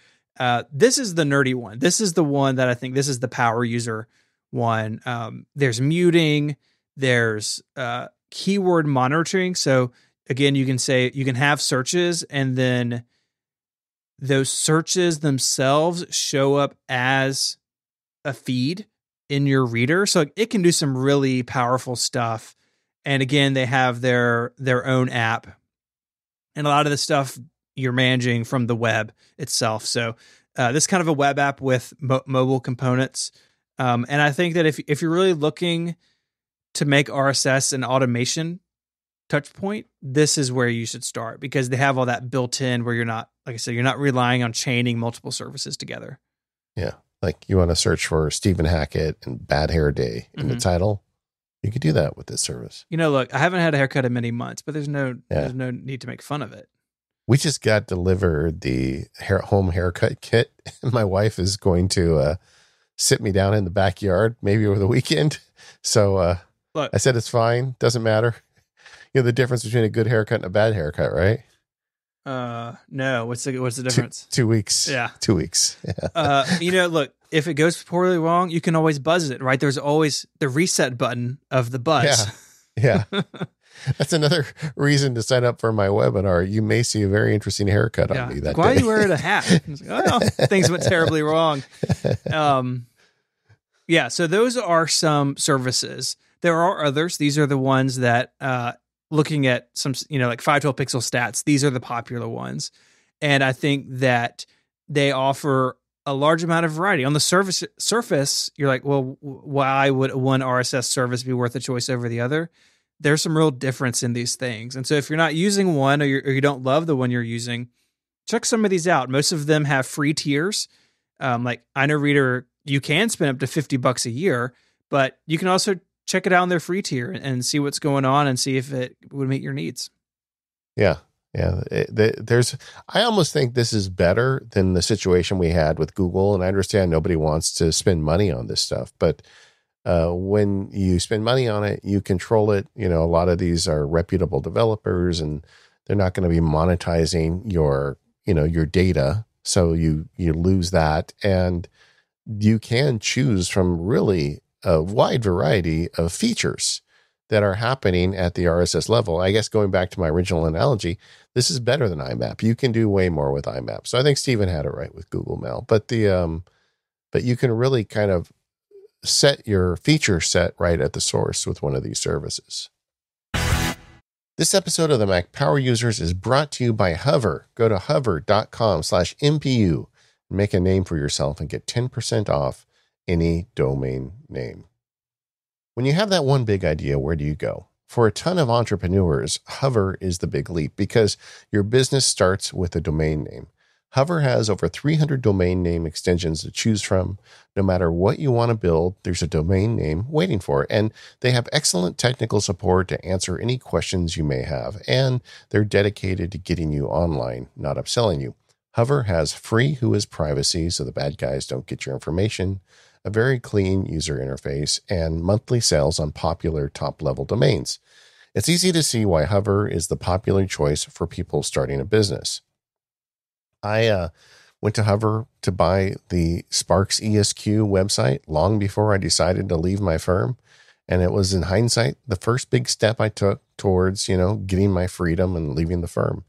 This is the nerdy one. This is the one that I think this is the power user one. There's muting, there's keyword monitoring. So again, you can have searches and then those searches themselves show up as a feed in your reader. So it can do some really powerful stuff. And again, they have their own app and a lot of the stuff you're managing from the web itself. So this is kind of a web app with mobile components. And I think that if you're really looking to make RSS an automation touch point, this is where you should start because they have all that built in where you're not, like I said, you're not relying on chaining multiple services together. Yeah. Like you want to search for Stephen Hackett and Bad Hair Day in the title. You could do that with this service. Look, I haven't had a haircut in many months, but there's no need to make fun of it. We just got delivered the home haircut kit. And my wife is going to sit me down in the backyard, maybe over the weekend. So Look, I said, it's fine. Doesn't matter. You know, the difference between a good haircut and a bad haircut, right? no. What's the difference? 2 weeks. Yeah. 2 weeks. Yeah. Look, if it goes poorly wrong, you can always buzz it, right? There's always the reset button of the buzz. Yeah. That's another reason to sign up for my webinar. You may see a very interesting haircut on me that Why day. are you wearing a hat? Oh, things went terribly wrong. So those are some services. There are others. These are the ones that, looking at some, like 512 pixel stats, these are the popular ones. And I think that they offer a large amount of variety. On the surface, you're like, well, why would one RSS service be worth a choice over the other? There's some real difference in these things. And so if you're not using one or you don't love the one you're using, check some of these out. Most of them have free tiers. Like iKnowReader, you can spend up to $50 a year, but you can also check it out on their free tier and see what's going on and see if it would meet your needs. Yeah. Yeah. I almost think this is better than the situation we had with Google. And I understand nobody wants to spend money on this stuff, but when you spend money on it, you control it. A lot of these are reputable developers and they're not going to be monetizing your data. So you lose that, and you can choose from really a wide variety of features that are happening at the RSS level. I guess going back to my original analogy, this is better than IMAP. You can do way more with IMAP. So I think Stephen had it right with Google Mail, but but you can really kind of set your feature set right at the source with one of these services. This episode of the Mac Power Users is brought to you by Hover. Go to hover.com/MPU and make a name for yourself and get 10% off any domain name. When you have that one big idea, where do you go? For a ton of entrepreneurs, Hover is the big leap because your business starts with a domain name. Hover has over 300 domain name extensions to choose from. No matter what you want to build, there's a domain name waiting for it. And they have excellent technical support to answer any questions you may have. And they're dedicated to getting you online, not upselling you. Hover has free Who is privacy, so the bad guys don't get your information, a very clean user interface, and monthly sales on popular top-level domains. It's easy to see why Hover is the popular choice for people starting a business. I went to Hover to buy the Sparks ESQ website long before I decided to leave my firm. And it was, in hindsight, the first big step I took towards, getting my freedom and leaving the firm.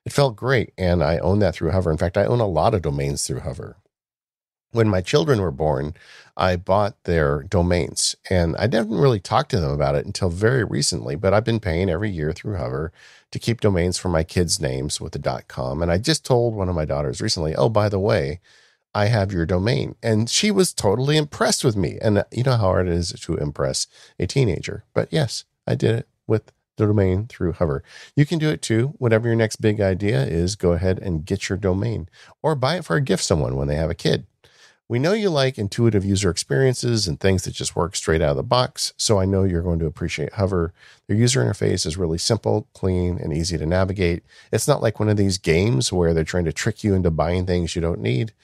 It felt great. And I own that through Hover. In fact, I own a lot of domains through Hover. When my children were born, I bought their domains, and I didn't really talk to them about it until very recently, but I've been paying every year through Hover to keep domains for my kids' names with the .com. And I just told one of my daughters recently, oh, by the way, I have your domain. And she was totally impressed with me. And you know how hard it is to impress a teenager. But yes, I did it with the domain through Hover. You can do it too. Whatever your next big idea is, go ahead and get your domain or buy it for a gift to someone when they have a kid. We know you like intuitive user experiences and things that just work straight out of the box, so I know you're going to appreciate Hover. Their user interface is really simple, clean, and easy to navigate. It's not like one of these games where they're trying to trick you into buying things you don't need.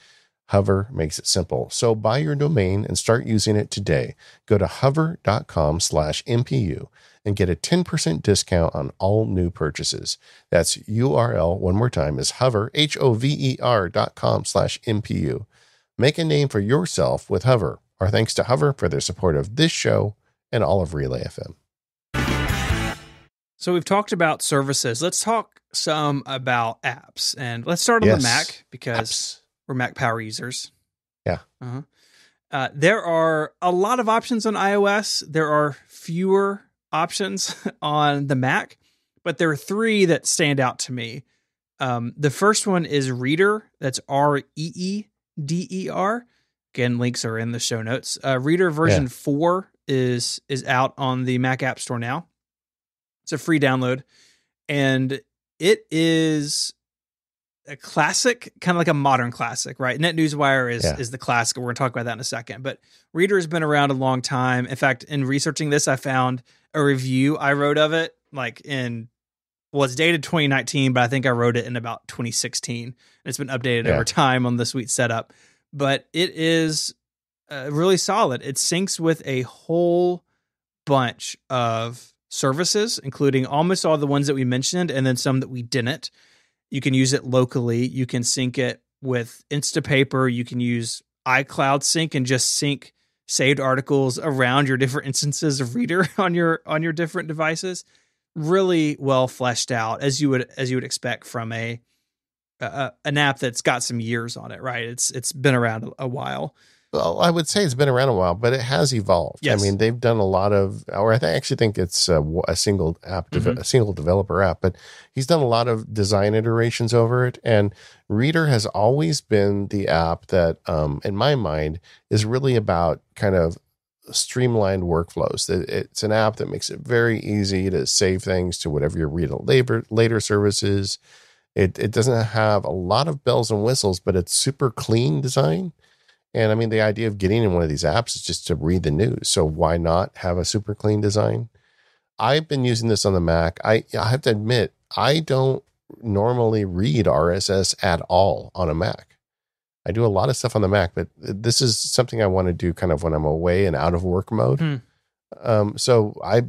Hover makes it simple. So buy your domain and start using it today. Go to hover.com/MPU and get a 10% discount on all new purchases. That's URL, one more time, is hover, HOVER.com/MPU. Make a name for yourself with Hover. Our thanks to Hover for their support of this show and all of Relay FM. So we've talked about services. Let's talk some about apps. And let's start on the Mac because we're Mac Power users. Yeah. There are a lot of options on iOS. There are fewer options on the Mac, but there are three that stand out to me. The first one is Reader. That's REEDER. Again, links are in the show notes. Reader version 4 is out on the Mac App Store now. It's a free download, and it is a classic, kind of like a modern classic, right? NetNewsWire is the classic. We're going to talk about that in a second, but Reader has been around a long time. In fact, in researching this, I found a review I wrote of it like in well, it's dated 2019, but I think I wrote it in about 2016. And it's been updated over time on the Suite setup. But it is really solid. It syncs with a whole bunch of services, including almost all the ones that we mentioned, and then some that we didn't. You can use it locally. You can sync it with Instapaper. You can use iCloud Sync and just sync saved articles around your different instances of Reader on your different devices. Really well fleshed out, as you would expect from an app that's got some years on it, right? It's been around a while. Well, I would say it's been around a while, but it has evolved. Yes. I mean, they've done a lot of, or I actually think it's a single app, a single developer app, but he's done a lot of design iterations over it. And Reader has always been the app that, in my mind, is really about kind of streamlined workflows. It's an app that makes it very easy to save things to whatever your read later services. It doesn't have a lot of bells and whistles, but it's super clean design. And I mean, the idea of getting in one of these apps is just to read the news. So why not have a super clean design? I've been using this on the Mac. I have to admit, I don't normally read RSS at all on a Mac. I do a lot of stuff on the Mac, but this is something I want to do kind of when I'm away and out of work mode. So I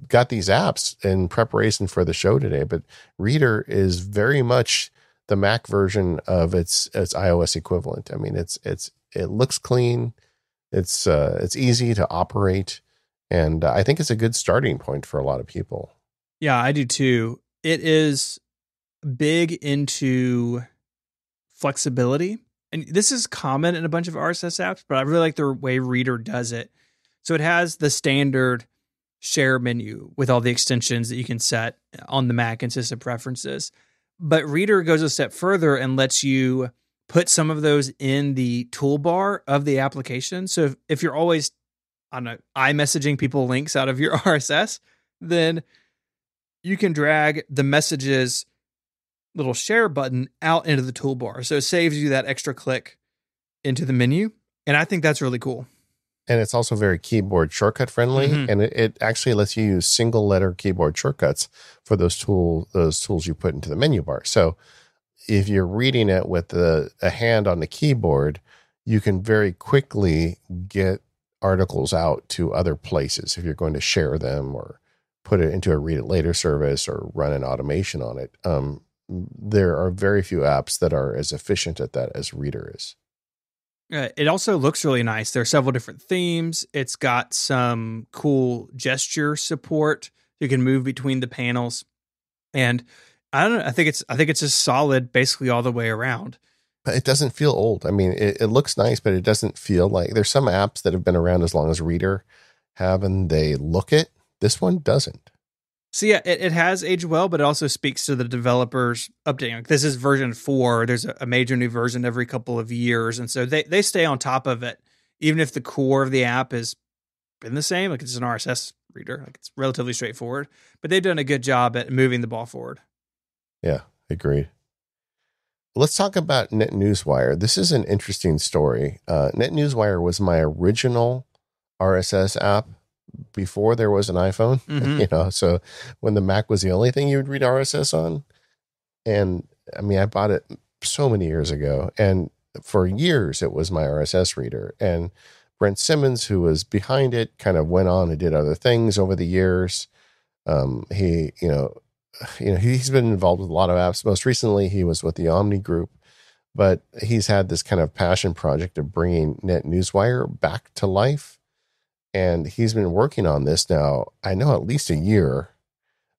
got these apps in preparation for the show today, but Reader is very much the Mac version of its iOS equivalent. I mean, it looks clean. It's easy to operate. And I think it's a good starting point for a lot of people. Yeah, I do too. It is big into flexibility. And this is common in a bunch of RSS apps, but I really like the way Reader does it. So it has the standard share menu with all the extensions that you can set on the Mac and system preferences. But Reader goes a step further and lets you put some of those in the toolbar of the application. So if you're always, I don't know, iMessaging people links out of your RSS, then you can drag the messages little share button out into the toolbar. So it saves you that extra click into the menu. And I think that's really cool. And it's also very keyboard shortcut friendly. And it actually lets you use single letter keyboard shortcuts for those tools you put into the menu bar. So if you're reading it with a hand on the keyboard, you can very quickly get articles out to other places if you're going to share them or put it into a read it later service or run an automation on it. There are very few apps that are as efficient at that as Reader is. It also looks really nice. There are several different themes. It's got some cool gesture support. You can move between the panels. And I don't know, I think it's just solid basically all the way around. But it doesn't feel old. I mean, it looks nice, but it doesn't feel like there's some apps that have been around as long as Reader have and they look it. This one doesn't. So yeah, it has aged well, but it also speaks to the developers updating. Like this is version 4. There's a major new version every couple of years. And so they stay on top of it, even if the core of the app has been the same. Like it's an RSS reader. Like it's relatively straightforward, but they've done a good job at moving the ball forward. Yeah, agreed. Let's talk about NetNewsWire. This is an interesting story. NetNewsWire was my original RSS app before there was an iPhone, so when the Mac was the only thing you would read RSS on. And I mean, I bought it so many years ago, and for years it was my RSS reader. And Brent Simmons, who was behind it, kind of went on and did other things over the years. He's been involved with a lot of apps. Most recently, he was with the Omni Group, but he's had this kind of passion project of bringing NetNewsWire back to life. And he's been working on this now, I know, at least a year.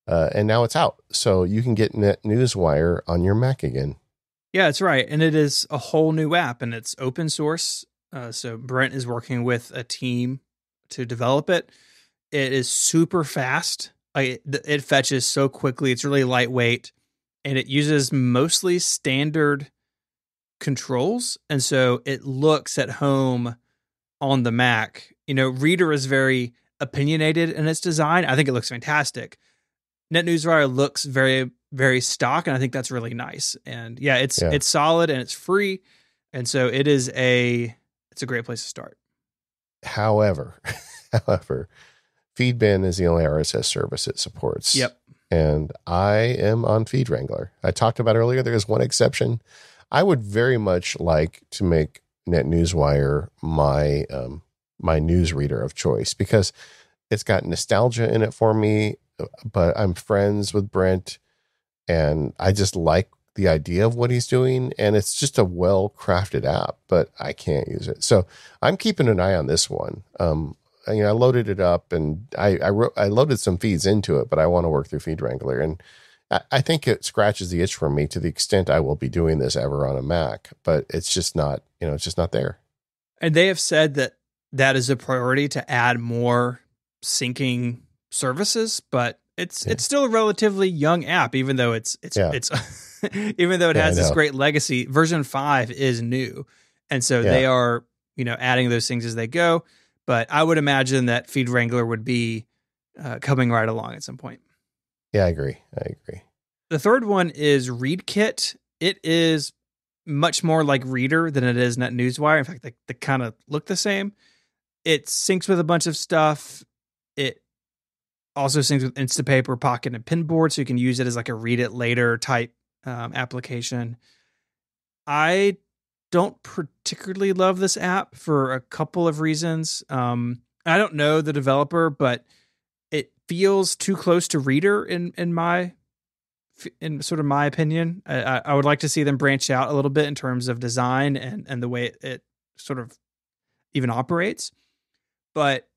And now it's out. So you can get NetNewsWire on your Mac again. Yeah, that's right. And it is a whole new app and it's open source. So Brent is working with a team to develop it. It is super fast. It fetches so quickly. It's really lightweight and it uses mostly standard controls. And so it looks at home on the Mac. Reader is very opinionated in its design. I think it looks fantastic. NetNewsWire looks very, very stock, and I think that's really nice. And yeah, it's solid and it's free, and so it's a great place to start. However, Feedbin is the only RSS service it supports. Yep. and I am on Feed Wrangler. I talked about earlier, there is one exception. I would very much like to make NetNewsWire my news reader of choice, because it's got nostalgia in it for me, but I'm friends with Brent and I just like the idea of what he's doing, and it's just a well-crafted app, but I can't use it. So I'm keeping an eye on this one. I loaded it up and I loaded some feeds into it, but I want to work through Feed Wrangler, and I think it scratches the itch for me to the extent I will be doing this ever on a Mac, but it's just not, it's just not there. And they have said that is a priority to add more syncing services, but it's still a relatively young app, even though it's even though it has this great legacy. Version 5 is new, and so they are adding those things as they go. But I would imagine that Feed Wrangler would be coming right along at some point. Yeah, I agree. The third one is ReadKit. It is much more like Reader than it is NetNewsWire. In fact, they kind of look the same. It syncs with a bunch of stuff. It also syncs with Instapaper, Pocket, and Pinboard, so you can use it as like a read it later type application. I don't particularly love this app for a couple of reasons. I don't know the developer, but it feels too close to Reader in sort of my opinion. I would like to see them branch out a little bit in terms of design and the way it sort of even operates. But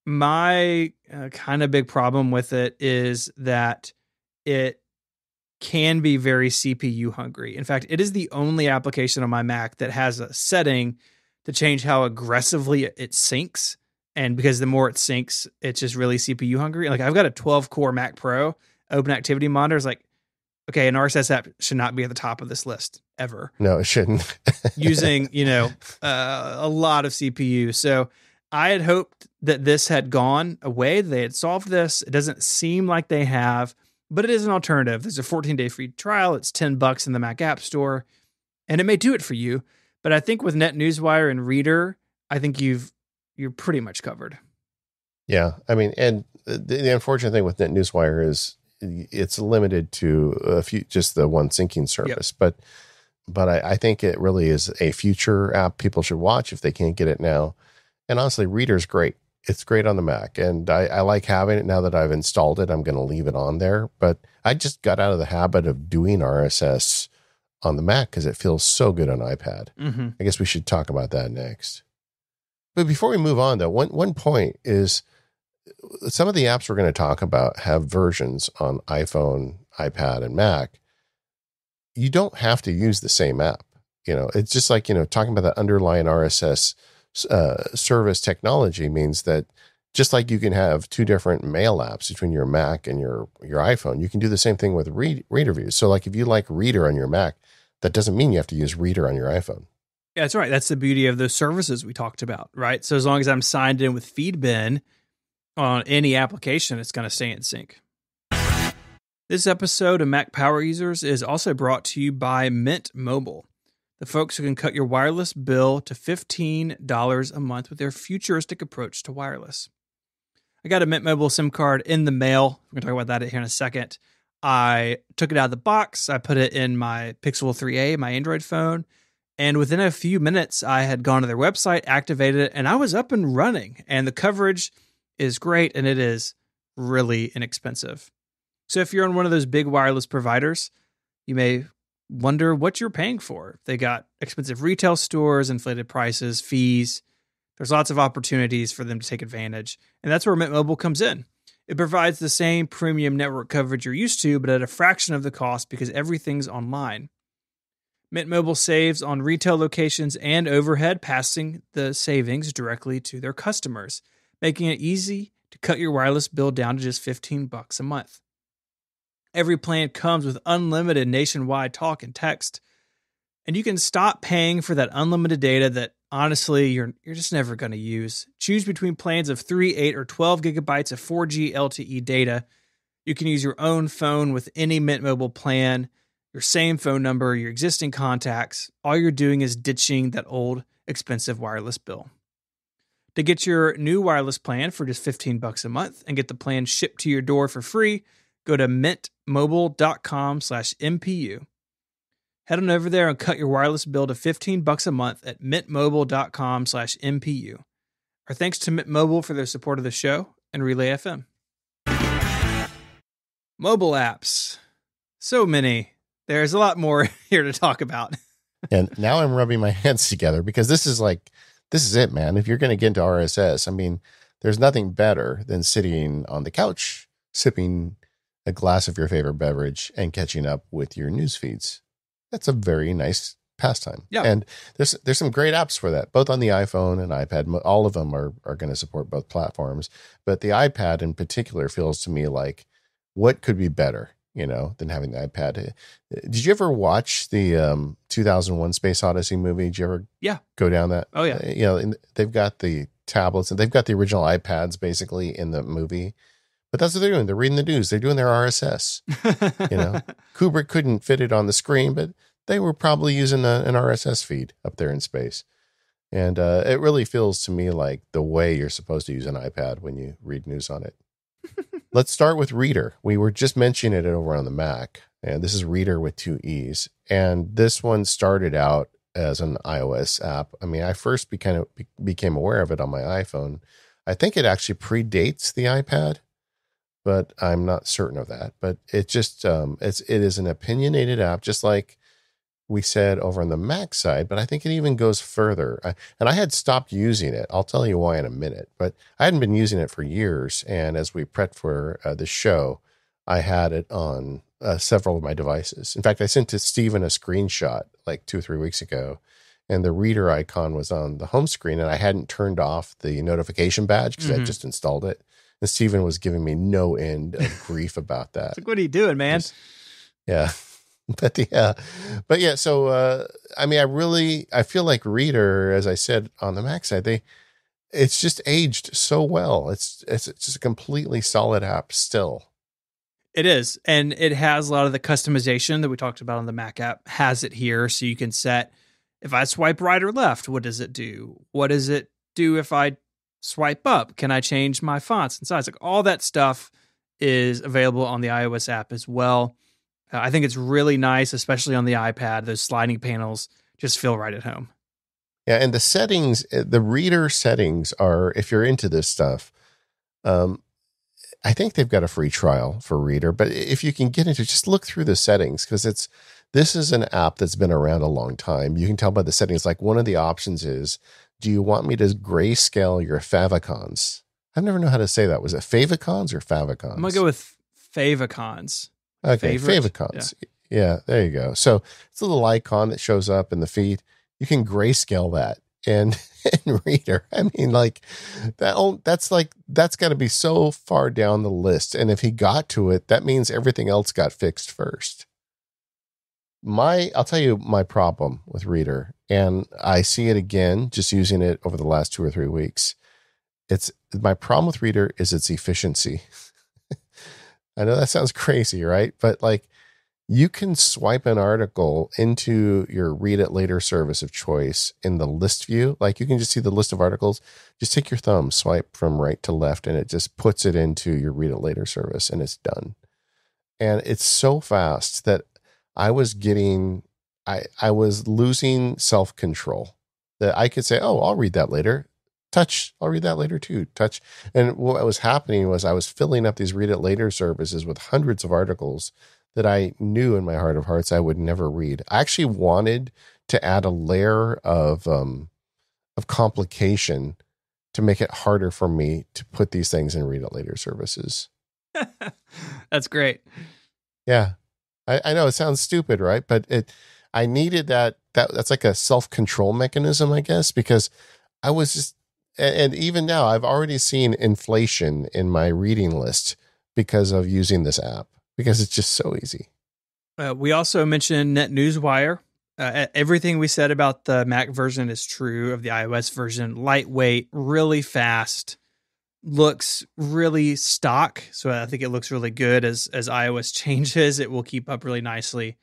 my kind of big problem with it is that it can be very CPU hungry. In fact, it is the only application on my Mac that has a setting to change how aggressively it syncs. And because the more it syncs, it's just really CPU hungry. Like, I've got a 12-core Mac Pro. Open Activity Monitor is like, okay, an RSS app should not be at the top of this list ever. No, it shouldn't. Using, a lot of CPU. So I had hoped that this had gone away. They had solved this. It doesn't seem like they have, but it is an alternative. There's a 14-day free trial. It's $10 in the Mac App Store, and it may do it for you. But I think with NetNewsWire and Reader, I think you're pretty much covered. Yeah, I mean, and the unfortunate thing with NetNewsWire is it's limited to just the one syncing service. Yep. But I think it really is a future app people should watch if they can't get it now. And honestly, Reader's great. It's great on the Mac, and I like having it now that I've installed it. I'm going to leave it on there, but I just got out of the habit of doing RSS on the Mac because it feels so good on iPad. Mm-hmm. I guess we should talk about that next. But before we move on, though, one point is some of the apps we're going to talk about have versions on iPhone, iPad, and Mac. You don't have to use the same app. It's just like, talking about the underlying RSS service technology means that just like you can have two different mail apps between your Mac and your iPhone, you can do the same thing with Reader views. So like if you like Reader on your Mac, that doesn't mean you have to use Reader on your iPhone. Yeah, that's right. That's the beauty of those services we talked about, right? So as long as I'm signed in with Feedbin on any application, it's going to stay in sync. This episode of Mac Power Users is also brought to you by Mint Mobile, the folks who can cut your wireless bill to $15 a month with their futuristic approach to wireless. I got a Mint Mobile SIM card in the mail. We're going to talk about that here in a second. I took it out of the box. I put it in my Pixel 3a, my Android phone. And within a few minutes, I had gone to their website, activated it, and I was up and running. And the coverage is great, and it is really inexpensive. So if you're on one of those big wireless providers, you may wonder what you're paying for. They got expensive retail stores, inflated prices, fees. There's lots of opportunities for them to take advantage. And that's where Mint Mobile comes in. It provides the same premium network coverage you're used to, but at a fraction of the cost because everything's online. Mint Mobile saves on retail locations and overhead, passing the savings directly to their customers, making it easy to cut your wireless bill down to just $15 a month. Every plan comes with unlimited nationwide talk and text, and you can stop paying for that unlimited data that honestly you're just never going to use. Choose between plans of 3, 8, or 12 gigabytes of 4G LTE data. You can use your own phone with any Mint Mobile plan, your same phone number, your existing contacts. All you're doing is ditching that old expensive wireless bill. To get your new wireless plan for just $15 a month and get the plan shipped to your door for free, go to mintmobile.com/MPU. Head on over there and cut your wireless bill to $15 a month at mintmobile.com/MPU. Our thanks to Mint Mobile for their support of the show and Relay FM. Mobile apps. So many. There's a lot more here to talk about. And now I'm rubbing my hands together because this is it, man. If you're going to get into RSS, I mean, there's nothing better than sitting on the couch, sipping a glass of your favorite beverage and catching up with your news feeds. That's a very nice pastime. Yeah. And there's some great apps for that, both on the iPhone and iPad. All of them are going to support both platforms. But the iPad in particular feels to me like what could be better, than having the iPad. Did you ever watch the 2001 Space Odyssey movie? Did you ever go down that? Oh, yeah. And they've got the tablets and they've got the original iPads basically in the movie. But that's what they're doing. They're reading the news. They're doing their RSS. Kubrick couldn't fit it on the screen, but they were probably using an RSS feed up there in space. And it really feels to me like the way you're supposed to use an iPad when you read news on it. Let's start with Reader. We were just mentioning it over on the Mac, and this is Reader with 2 E's. And this one started out as an iOS app. I mean, I first became aware of it on my iPhone. I think it actually predates the iPad, but I'm not certain of that. But it just it is an opinionated app, just like we said over on the Mac side, but I think it even goes further. And I had stopped using it. I'll tell you why in a minute, but I hadn't been using it for years. And as we prepped for the show, I had it on several of my devices. In fact, I sent to Steven a screenshot like 2 or 3 weeks ago, and the Reader icon was on the home screen, and I hadn't turned off the notification badge because I just installed it. And Steven was giving me no end of grief about that. Like, what are you doing, man? Yeah. But yeah. So, I mean, I feel like Reader, as I said on the Mac side, it's just aged so well. It's just a completely solid app still. It is. And it has a lot of the customization that we talked about on the Mac app has it here. So you can set, if I swipe right or left, what does it do? What does it do if I swipe up? Can I change my fonts and size? Like all that stuff is available on the iOS app as well. I think it's really nice, especially on the iPad. Those sliding panels just feel right at home. Yeah, and the settings, the Reader settings are, if you're into this stuff, I think they've got a free trial for Reader. But if you can get into, just look through the settings because this is an app that's been around a long time. You can tell by the settings. Like one of the options is, do you want me to grayscale your favicons? I've never known how to say that. Was it favicons or favicons? I'm gonna go with favicons. Okay, favicons. Yeah, there you go. So it's a little icon that shows up in the feed. You can grayscale that and in Reader. I mean, like that's got to be so far down the list. And if he got to it, that means everything else got fixed first. I'll tell you my problem with Reader, and I see it again just using it over the last 2 or 3 weeks. My problem with Reader is its efficiency. I know that sounds crazy, right? But like you can swipe an article into your read it later service of choice in the list view. Like you can just see the list of articles. Just take your thumb, swipe from right to left, and it just puts it into your read it later service and it's done. And it's so fast that I was losing self-control that I could say, oh, I'll read that later. Touch, I'll read that later too. Touch. And what was happening was I was filling up these read it later services with hundreds of articles that I knew in my heart of hearts I would never read. I actually wanted to add a layer of complication to make it harder for me to put these things in read it later services. That's great. Yeah. I know it sounds stupid, right? But I needed that's like a self-control mechanism, I guess, because I was just, and even now I've already seen inflation in my reading list because of using this app, because it's just so easy. We also mentioned NetNewsWire. Everything we said about the Mac version is true of the iOS version. Lightweight, really fast, looks really stock. So I think it looks really good as iOS changes. It will keep up really nicely.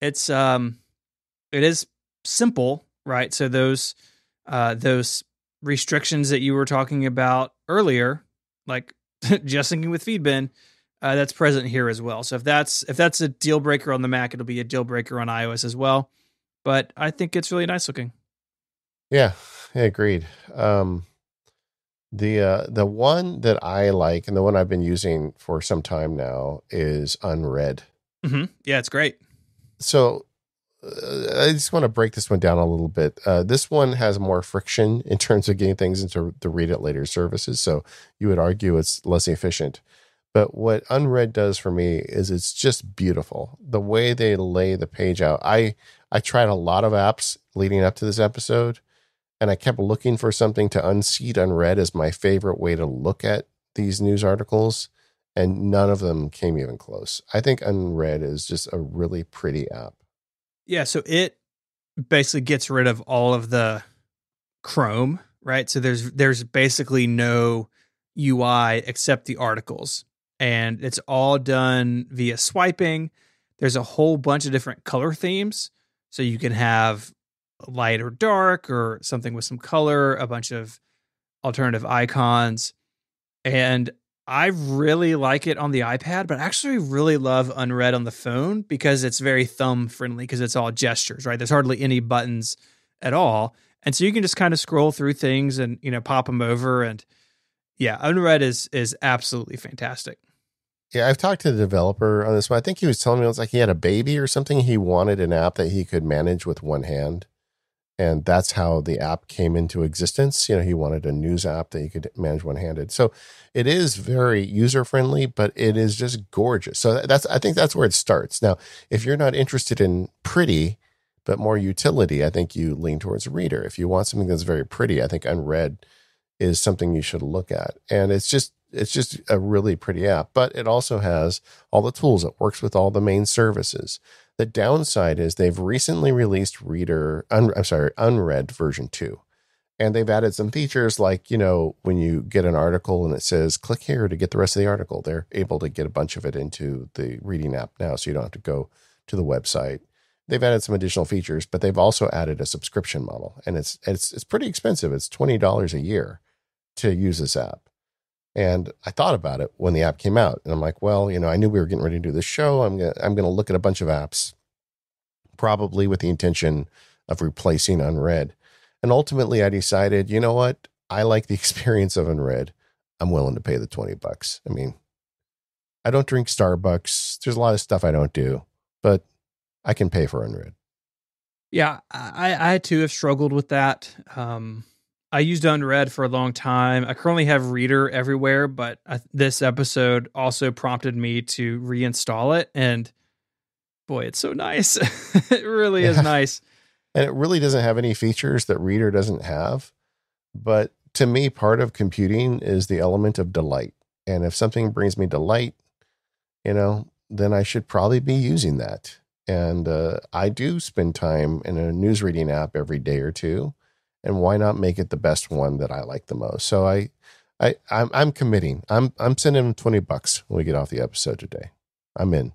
It is simple, right? So those restrictions that you were talking about earlier, like just syncing with Feedbin, That's present here as well. So if that's a deal breaker on the Mac, it'll be a deal breaker on iOS as well. But I think it's really nice looking. Yeah, I agreed. The one that I like and the one I've been using for some time now is Unread. Mm-hmm. Yeah, it's great. So I just want to break this one down a little bit. This one has more friction in terms of getting things into the read it later services. So you would argue it's less efficient. But what Unread does for me is it's just beautiful. The way they lay the page out. I tried a lot of apps leading up to this episode, and I kept looking for something to unseat Unread as my favorite way to look at these news articles, and none of them came even close. I think Unread is just a really pretty app. Yeah, so it basically gets rid of all of the Chrome, right? So there's basically no UI except the articles, and it's all done via swiping. There's a whole bunch of different color themes, so you can have light or dark or something with some color, a bunch of alternative icons, and I really like it on the iPad, but I actually really love Unread on the phone because it's very thumb friendly because it's all gestures, right? There's hardly any buttons at all. And so you can just kind of scroll through things and, pop them over. And yeah, Unread is absolutely fantastic. Yeah, I've talked to the developer on this one. I think he was telling me it was like he had a baby or something. He wanted an app that he could manage with one hand. And that's how the app came into existence. He wanted a news app that you could manage one-handed. So it is very user-friendly, but it is just gorgeous. So I think that's where it starts. Now, if you're not interested in pretty, but more utility, I think you lean towards Reader. If you want something that's very pretty, I think Unread is something you should look at. And it's just a really pretty app, but it also has all the tools. It works with all the main services. The downside is they've recently released Unread version 2. And they've added some features like, when you get an article and it says, click here to get the rest of the article, they're able to get a bunch of it into the reading app now, so you don't have to go to the website. They've added some additional features, but they've also added a subscription model. And it's pretty expensive. It's $20 a year to use this app. And I thought about it when the app came out, and I'm like, well, I knew we were getting ready to do this show. I'm going to look at a bunch of apps, probably with the intention of replacing Unread. And ultimately I decided, you know what? I like the experience of Unread. I'm willing to pay the $20. I mean, I don't drink Starbucks. There's a lot of stuff I don't do, but I can pay for Unread. Yeah, I too have struggled with that. I used Unread for a long time. I currently have Reader everywhere, but this episode also prompted me to reinstall it. And boy, it's so nice. It really is nice. And it really doesn't have any features that Reader doesn't have. But to me, part of computing is the element of delight. And if something brings me delight, then I should probably be using that. And I do spend time in a news reading app every day or two. And why not make it the best one that I like the most? So I'm committing. I'm sending him $20 when we get off the episode today. I'm in.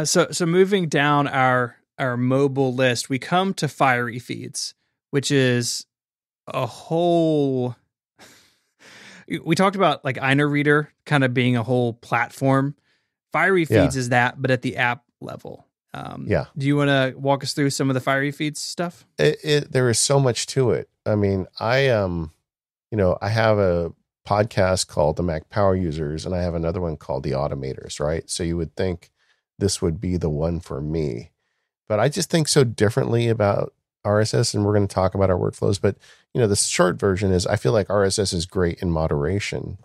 So moving down our mobile list, we come to Fiery Feeds, which is a whole. We talked about like iNoReader kind of being a whole platform. Fiery Feeds is that, but at the app level. Do you want to walk us through some of the Fiery Feeds stuff? There is so much to it. I mean, I have a podcast called the Mac Power Users, and I have another one called the Automators, right? So you would think this would be the one for me, but I just think so differently about RSS, and we're going to talk about our workflows. But, the short version is I feel like RSS is great in moderation.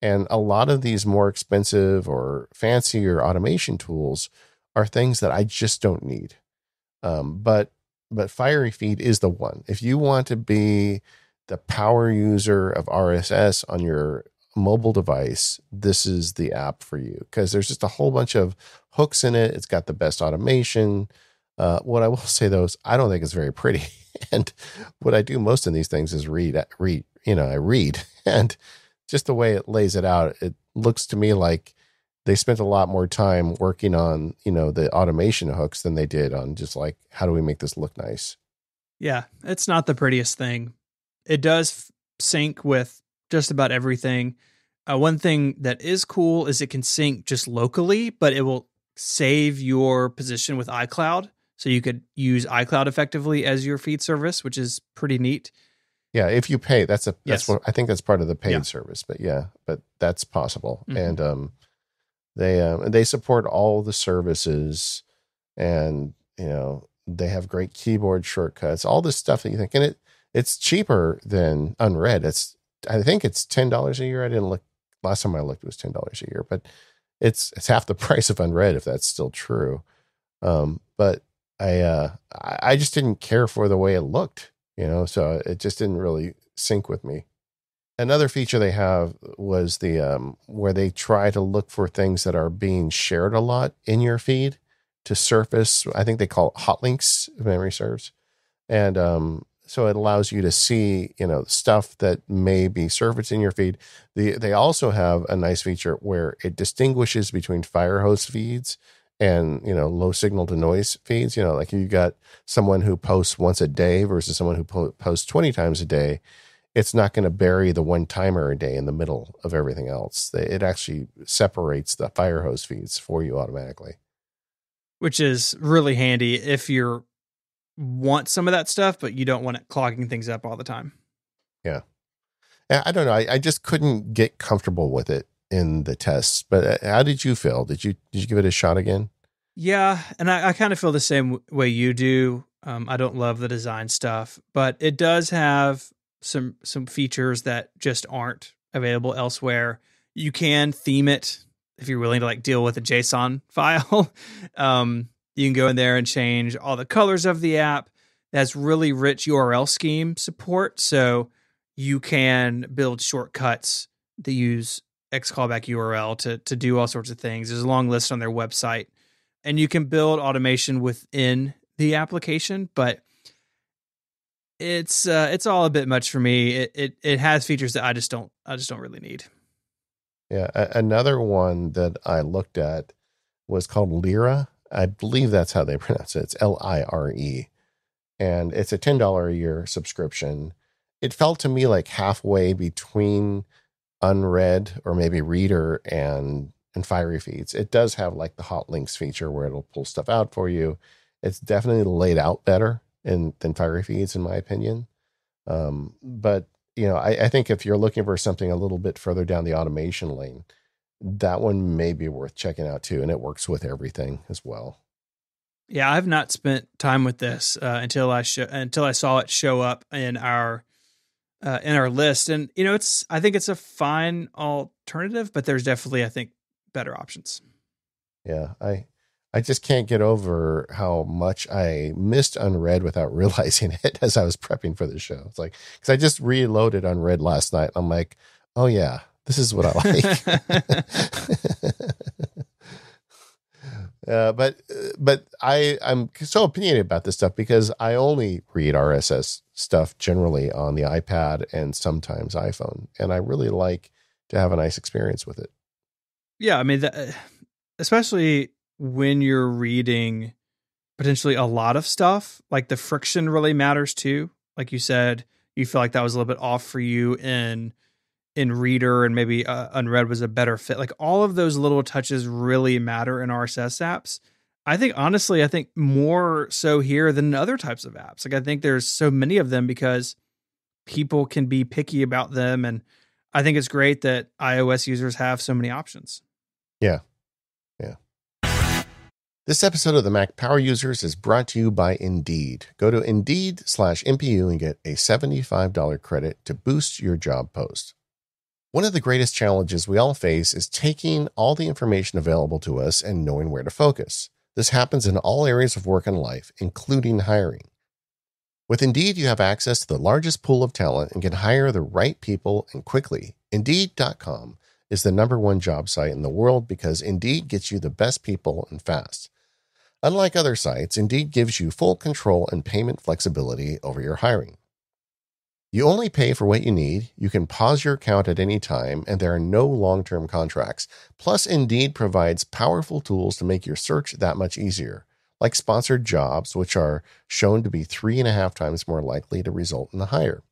And a lot of these more expensive or fancier automation tools are things that I just don't need. But Fiery Feed is the one. If you want to be the power user of RSS on your mobile device, this is the app for you, because there's just a whole bunch of hooks in it. It's got the best automation. What I will say though is I don't think it's very pretty. And what I do most in these things is read, I read, and just the way it lays it out, it looks to me like they spent a lot more time working on, the automation hooks than they did on just like, how do we make this look nice? Yeah, it's not the prettiest thing. It does sync with just about everything. One thing that is cool is it can sync just locally, but it will save your position with iCloud. So you could use iCloud effectively as your feed service, which is pretty neat. Yeah, if you pay, that's Yes. what I think that's part of the paid Yeah. service. But yeah, but that's possible. Mhm. And they support all the services, and they have great keyboard shortcuts, all this stuff that you think, and it's cheaper than Unread. I think it's $10 a year. I didn't look last time I looked; it was $10 a year, but it's half the price of Unread if that's still true. But I just didn't care for the way it looked, so it just didn't really sync with me. Another feature they have was the where they try to look for things that are being shared a lot in your feed to surface. I think they call it hot links, if memory serves. And so it allows you to see, stuff that may be surfaced in your feed. They also have a nice feature where it distinguishes between Firehose feeds and, low signal to noise feeds. Like you got someone who posts once a day versus someone who posts 20 times a day. It's not going to bury the one timer a day in the middle of everything else. It actually separates the Firehose feeds for you automatically. Which is really handy if you want some of that stuff, but you don't want it clogging things up all the time. Yeah. I don't know. I just couldn't get comfortable with it in the tests. But how did you feel? Did you give it a shot again? Yeah, and I kind of feel the same way you do. I don't love the design stuff, but it does have some features that just aren't available elsewhere. You can theme it if you're willing to like deal with a JSON file. You can go in there and change all the colors of the app. It has really rich URL scheme support, so you can build shortcuts that use X callback URL to do all sorts of things. There's a long list on their website, and you can build automation within the application, but it's all a bit much for me. It has features that I just don't really need. Yeah, another one that I looked at was called Lyra. I believe that's how they pronounce it. It's Lire, and it's a $10 a year subscription. It felt to me like halfway between Unread or maybe Reader and Fiery Feeds. It does have like the hot links feature where it'll pull stuff out for you. It's definitely laid out better than Fiery Feeds, in my opinion. But I think if you're looking for something a little bit further down the automation lane, that one may be worth checking out too, and it works with everything as well. Yeah, I've not spent time with this until I saw it show up in our list, and I think it's a fine alternative, but there's definitely, I think, better options. Yeah, I just can't get over how much I missed Unread without realizing it as I was prepping for the show. It's like, because I just reloaded Unread last night. I'm like, oh yeah, this is what I like. But I'm so opinionated about this stuff because I only read RSS stuff generally on the iPad and sometimes iPhone, and I really like to have a nice experience with it. Yeah, I mean, especially when you're reading potentially a lot of stuff, like the friction really matters too. Like you said, you feel like that was a little bit off for you in Reader, and maybe Unread was a better fit. Like all of those little touches really matter in RSS apps. I think more so here than other types of apps. Like I think there's so many of them because people can be picky about them, and I think it's great that iOS users have so many options. Yeah. Yeah. This episode of the Mac Power Users is brought to you by Indeed. Go to Indeed/MPU and get a $75 credit to boost your job post. One of the greatest challenges we all face is taking all the information available to us and knowing where to focus. This happens in all areas of work and life, including hiring. With Indeed, you have access to the largest pool of talent and can hire the right people and quickly. Indeed.com is the #1 job site in the world because Indeed gets you the best people and fast. Unlike other sites, Indeed gives you full control and payment flexibility over your hiring. You only pay for what you need, you can pause your account at any time, and there are no long-term contracts. Plus, Indeed provides powerful tools to make your search that much easier, like sponsored jobs, which are shown to be 3.5 times more likely to result in a hire.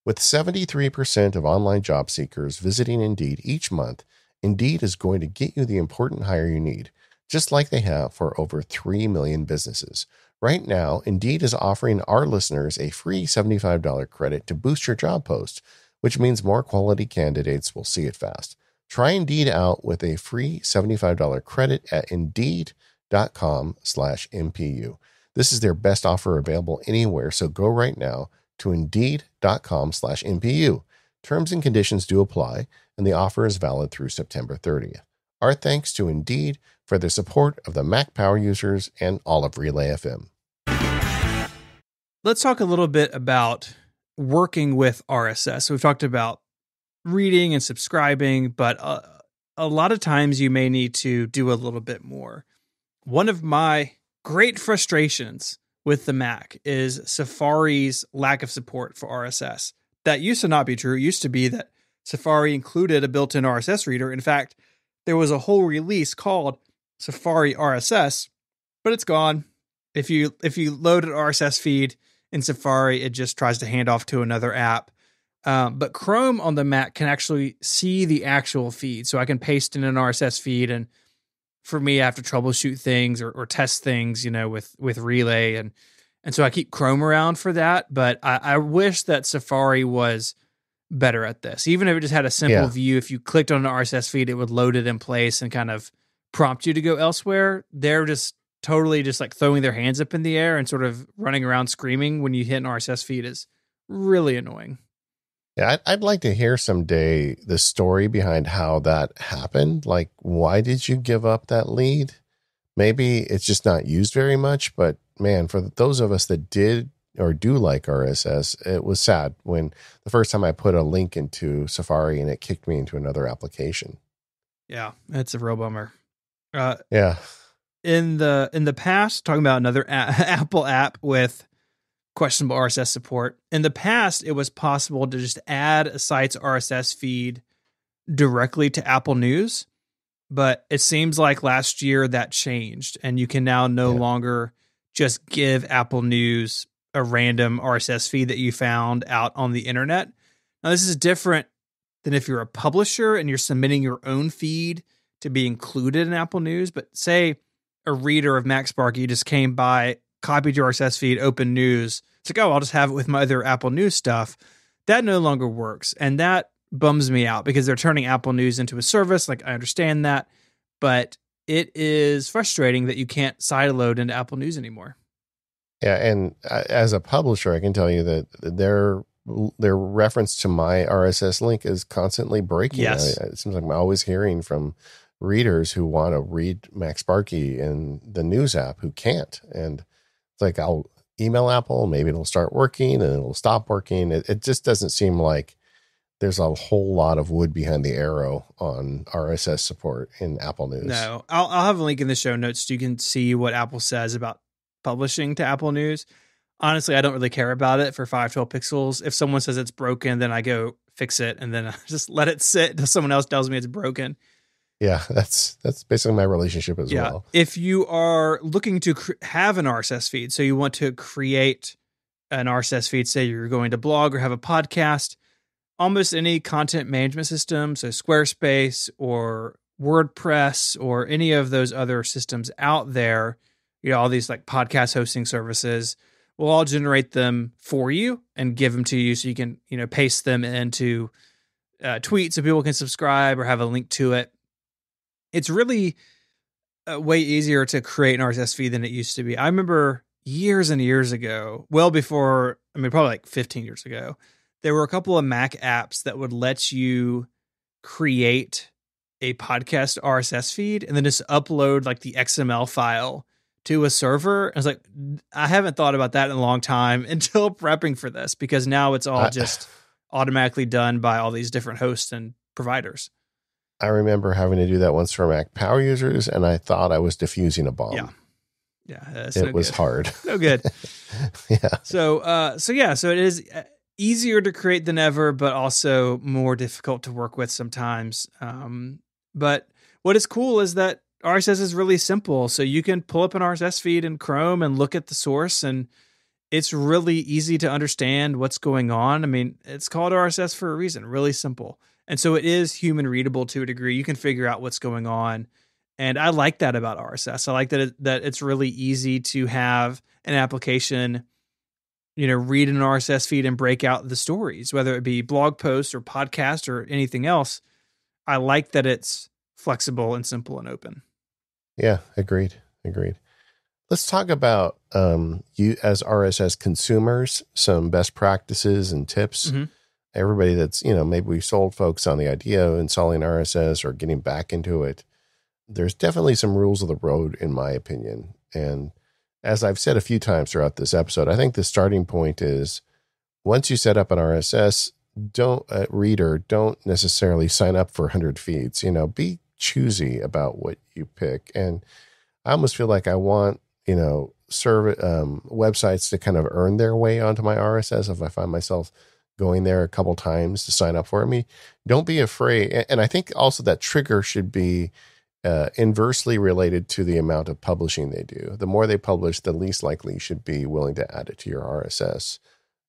With 73% of online job seekers visiting Indeed each month, Indeed is going to get you the important hire you need, just like they have for over 3 million businesses. Right now, Indeed is offering our listeners a free $75 credit to boost your job post, which means more quality candidates will see it fast. Try Indeed out with a free $75 credit at Indeed.com/MPU. This is their best offer available anywhere, so go right now to Indeed.com/MPU. Terms and conditions do apply, and the offer is valid through September 30th. Our thanks to Indeed for their support of the Mac Power Users and all of Relay FM. Let's talk a little bit about working with RSS. So we've talked about reading and subscribing, but a lot of times you may need to do a little bit more. One of my great frustrations with the Mac is Safari's lack of support for RSS. That used to not be true. It used to be that Safari included a built-in RSS reader. In fact, there was a whole release called Safari RSS, but it's gone. If you load an RSS feed in Safari, it just tries to hand off to another app. But Chrome on the Mac can actually see the actual feed. So I can paste in an RSS feed, and for me, I have to troubleshoot things or test things, with Relay. And so I keep Chrome around for that. But I wish that Safari was better at this. Even if it just had a simple view, if you clicked on an RSS feed, it would load it in place and kind of prompt you to go elsewhere. They're just totally just like throwing their hands up in the air and sort of running around screaming when you hit an RSS feed is really annoying. Yeah, I'd like to hear someday the story behind how that happened. Like, why did you give up that lead? Maybe it's just not used very much, but man, for those of us that did or do like RSS, it was sad when the first time I put a link into Safari and it kicked me into another application. Yeah, it's a real bummer. Yeah. In the past, talking about another Apple app with questionable RSS support. In the past, it was possible to just add a site's RSS feed directly to Apple News, but it seems like last year that changed, and you can now no longer just give Apple News a random RSS feed that you found out on the internet. Now, this is different than if you're a publisher and you're submitting your own feed to be included in Apple News, but say a reader of MacSparky just came by, copied your RSS feed, open News. It's like, oh, I'll just have it with my other Apple News stuff. That no longer works. And that bums me out because they're turning Apple News into a service. Like, I understand that, but it is frustrating that you can't sideload into Apple News anymore. Yeah. And as a publisher, I can tell you that their reference to my RSS link is constantly breaking. Yes. It seems like I'm always hearing from readers who want to read MacSparky in the News app who can't. And it's like, I'll email Apple, maybe it'll start working and it'll stop working. It just doesn't seem like there's a whole lot of wood behind the arrow on RSS support in Apple News. No, I'll have a link in the show notes so you can see what Apple says about publishing to Apple News. Honestly, I don't really care about it for 512 pixels. If someone says it's broken, then I go fix it and then I just let it sit until someone else tells me it's broken. Yeah, that's basically my relationship as well. If you are looking to have an RSS feed, so you want to create an RSS feed, say you're going to blog or have a podcast, almost any content management system, so Squarespace or WordPress or any of those other systems out there, all these like podcast hosting services will all generate them for you and give them to you so you can, paste them into tweets so people can subscribe or have a link to it. It's really way easier to create an RSS feed than it used to be. I remember years and years ago, well before, probably like 15 years ago, there were a couple of Mac apps that would let you create a podcast RSS feed and then just upload like the XML file to a server. I was like, I haven't thought about that in a long time until prepping for this, because now it's all just automatically done by all these different hosts and providers. I remember having to do that once for Mac Power Users, and I thought I was diffusing a bomb. Yeah. It was hard. So good. Yeah. So it is easier to create than ever, but also more difficult to work with sometimes. But what is cool is that RSS is really simple. So you can pull up an RSS feed in Chrome and look at the source, and it's really easy to understand what's going on. I mean, it's called RSS for a reason, really simple. And so it is human readable to a degree. You can figure out what's going on. And I like that about RSS. I like that it's really easy to have an application, read an RSS feed and break out the stories, whether it be blog posts or podcast or anything else. I like that it's flexible and simple and open. Yeah, agreed. Let's talk about you as RSS consumers, some best practices and tips. Mm-hmm. Everybody that's, maybe we sold folks on the idea of installing RSS or getting back into it. There's definitely some rules of the road, in my opinion. And as I've said a few times throughout this episode, I think the starting point is once you set up an RSS, don't necessarily sign up for 100 feeds. Be choosy about what you pick. And I almost feel like I want, websites to kind of earn their way onto my RSS if I find myself going there a couple times to sign up for me. Don't be afraid. And I think also that trigger should be inversely related to the amount of publishing they do. The more they publish, the least likely you should be willing to add it to your RSS.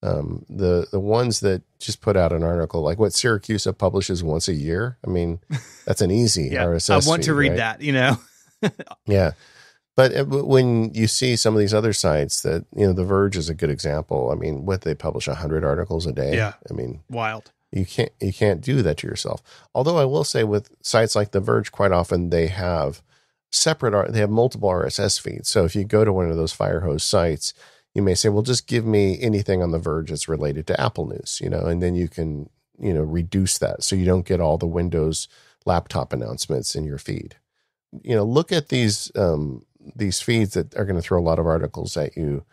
The ones that just put out an article, like what Syracuse publishes once a year, I mean, that's an easy RSS I want feed, to read right? that, Yeah. But when you see some of these other sites that, The Verge is a good example. I mean, they publish 100 articles a day. Yeah. I mean, wild. You can't do that to yourself. Although I will say with sites like The Verge, quite often they have multiple RSS feeds. So if you go to one of those Firehose sites, you may say, well, just give me anything on The Verge that's related to Apple News, and then you can, reduce that so you don't get all the Windows laptop announcements in your feed. Look at these feeds that are going to throw a lot of articles at you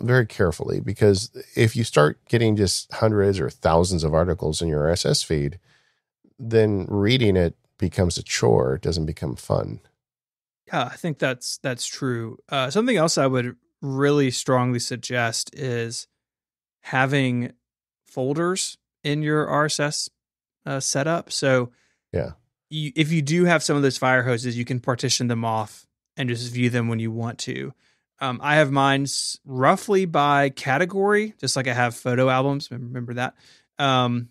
very carefully, because if you start getting just hundreds or thousands of articles in your RSS feed, then reading it becomes a chore. It doesn't become fun. Yeah, I think that's true. Something else I would really strongly suggest is having folders in your RSS setup. So yeah, if you do have some of those fire hoses, you can partition them off and just view them when you want to. I have mine roughly by category, just like I have photo albums. Remember that? So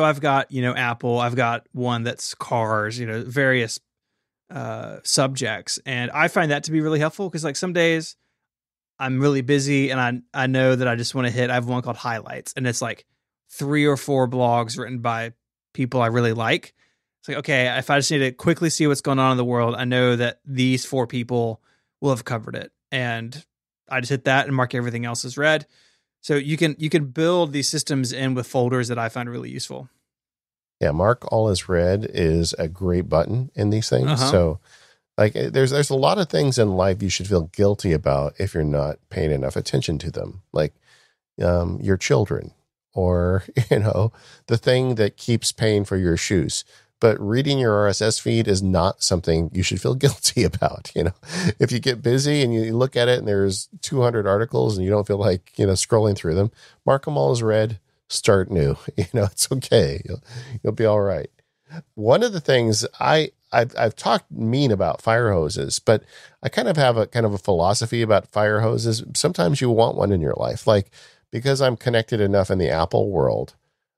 I've got, Apple, I've got one that's cars, various subjects. And I find that to be really helpful because like some days I'm really busy and I know that I just want to I have one called highlights, and it's like 3 or 4 blogs written by people I really like. It's like, okay, if I just need to quickly see what's going on in the world, I know that these 4 people will have covered it. And I just hit that and mark everything else as read. So you can build these systems in with folders that I find really useful. Yeah, mark all as read is a great button in these things. Uh-huh. So like there's a lot of things in life you should feel guilty about if you're not paying enough attention to them. Like your children, or, the thing that keeps paying for your shoes. But reading your RSS feed is not something you should feel guilty about. If you get busy and you look at it and there's 200 articles and you don't feel like, scrolling through them, mark them all as read, start new. It's okay. You'll be all right. One of the things I've talked mean about fire hoses, but I kind of have a philosophy about fire hoses. Sometimes you want one in your life. Like, because I'm connected enough in the Apple world,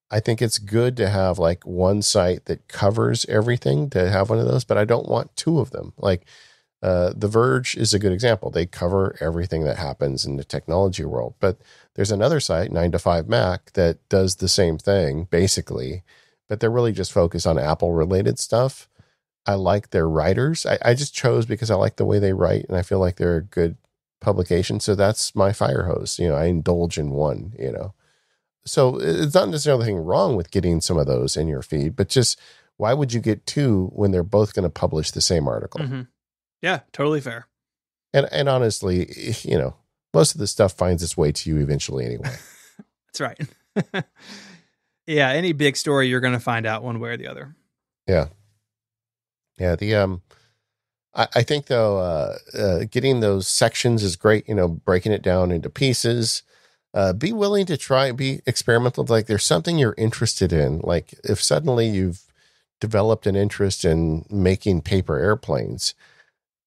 I think it's good to have like one site that covers everything, to have one of those, but I don't want 2 of them. Like The Verge is a good example. They cover everything that happens in the technology world, but there's another site, 9to5Mac, that does the same thing basically, but they're really just focused on Apple related stuff. I like their writers. I just chose because I like the way they write and I feel like they're a good publication. So that's my fire hose. I indulge in one, So it's not necessarily anything wrong with getting some of those in your feed, but just why would you get 2 when they're both going to publish the same article? Mm-hmm. Yeah, totally fair. And honestly, most of the stuff finds its way to you eventually anyway. That's right. Yeah, any big story you're going to find out one way or the other. Yeah. Yeah, I think though, getting those sections is great, breaking it down into pieces. Be willing to be experimental. Like there's something you're interested in. Like if suddenly you've developed an interest in making paper airplanes,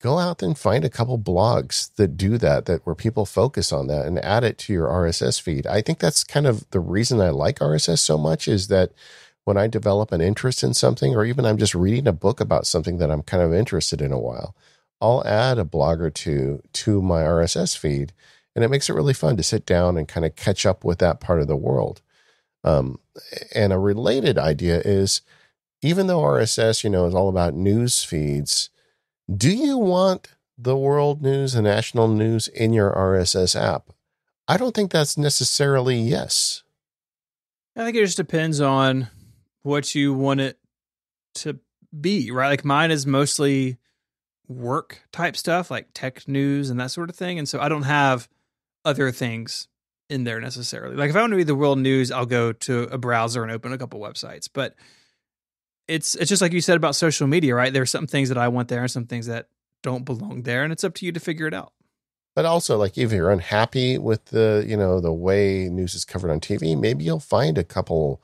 go out and find a couple blogs that do that where people focus on that and add it to your RSS feed. I think that's kind of the reason I like RSS so much, is that when I develop an interest in something, or even I'm just reading a book about something that I'm kind of interested in a while, I'll add a blog or two to my RSS feed. And it makes it really fun to sit down and kind of catch up with that part of the world. And a related idea is, even though RSS, is all about news feeds, do you want the world news and national news in your RSS app? I don't think that's necessarily yes. I think it just depends on what you want it to be, right? Like mine is mostly work type stuff, like tech news and that sort of thing. And so I don't have other things in there necessarily. Like if I want to read the world news, I'll go to a browser and open a couple websites. But it's just like you said about social media, right? There's some things that I want there and some things that don't belong there, and it's up to you to figure it out. But also, like, if you're unhappy with the way news is covered on TV, maybe you'll find a couple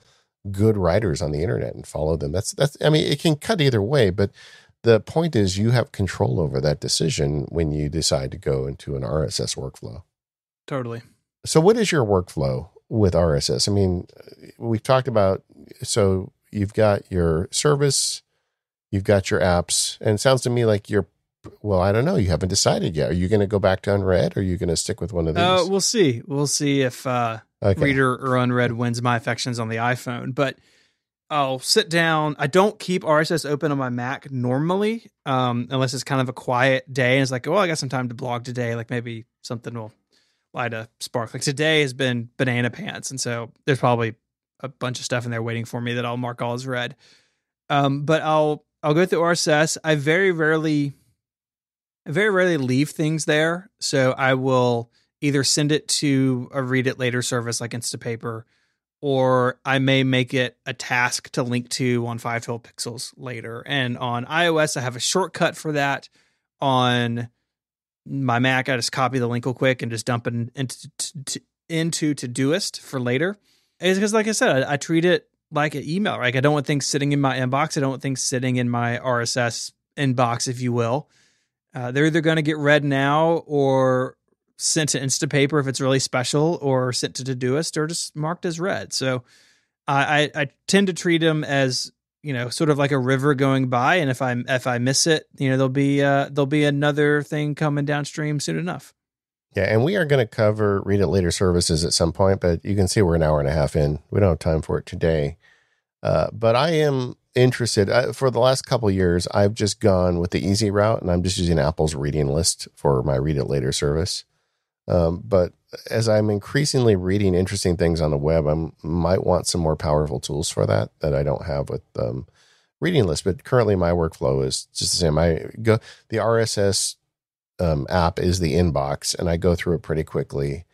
good writers on the internet and follow them. That's I mean, it can cut either way, but the point is you have control over that decision when you decide to go into an RSS workflow. Totally. So what is your workflow with RSS? I mean, we've talked about, so you've got your service, you've got your apps, and it sounds to me like well, I don't know. You haven't decided yet. Are you going to go back to unread, or are you going to stick with one of these? We'll see. We'll see if reader or unread wins my affections on the iPhone. But I'll sit down. I don't keep RSS open on my Mac normally, unless it's kind of a quiet day. And it's like, oh, I got some time to blog today. Like maybe something will light a spark. Like today has been banana pants. And so there's probably a bunch of stuff in there waiting for me that I'll mark all as read. But I'll go through RSS. I very rarely leave things there. So I will either send it to a read it later service like Instapaper, or I may make it a task to link to on 512 Pixels later. And on iOS, I have a shortcut for that. On my Mac, I just copy the link real quick and just dump it into Todoist for later. It's because, like I said, I treat it like an email. Like I don't want things sitting in my inbox. I don't want things sitting in my RSS inbox, if you will. They're either going to get read now or sent to Instapaper if it's really special, or sent to Todoist, or just marked as read. So I tend to treat them as, sort of like a river going by. And if I miss it, there'll be another thing coming downstream soon enough. Yeah. And we are going to cover read it later services at some point, but you can see we're an hour and a half in. We don't have time for it today. But I am interested. For the last couple of years, I've just gone with the easy route, and I'm just using Apple's reading list for my read it later service. But as I'm increasingly reading interesting things on the web, I might want some more powerful tools for that I don't have with reading list. But currently my workflow is just the same. The RSS app is the inbox, and I go through it pretty quickly.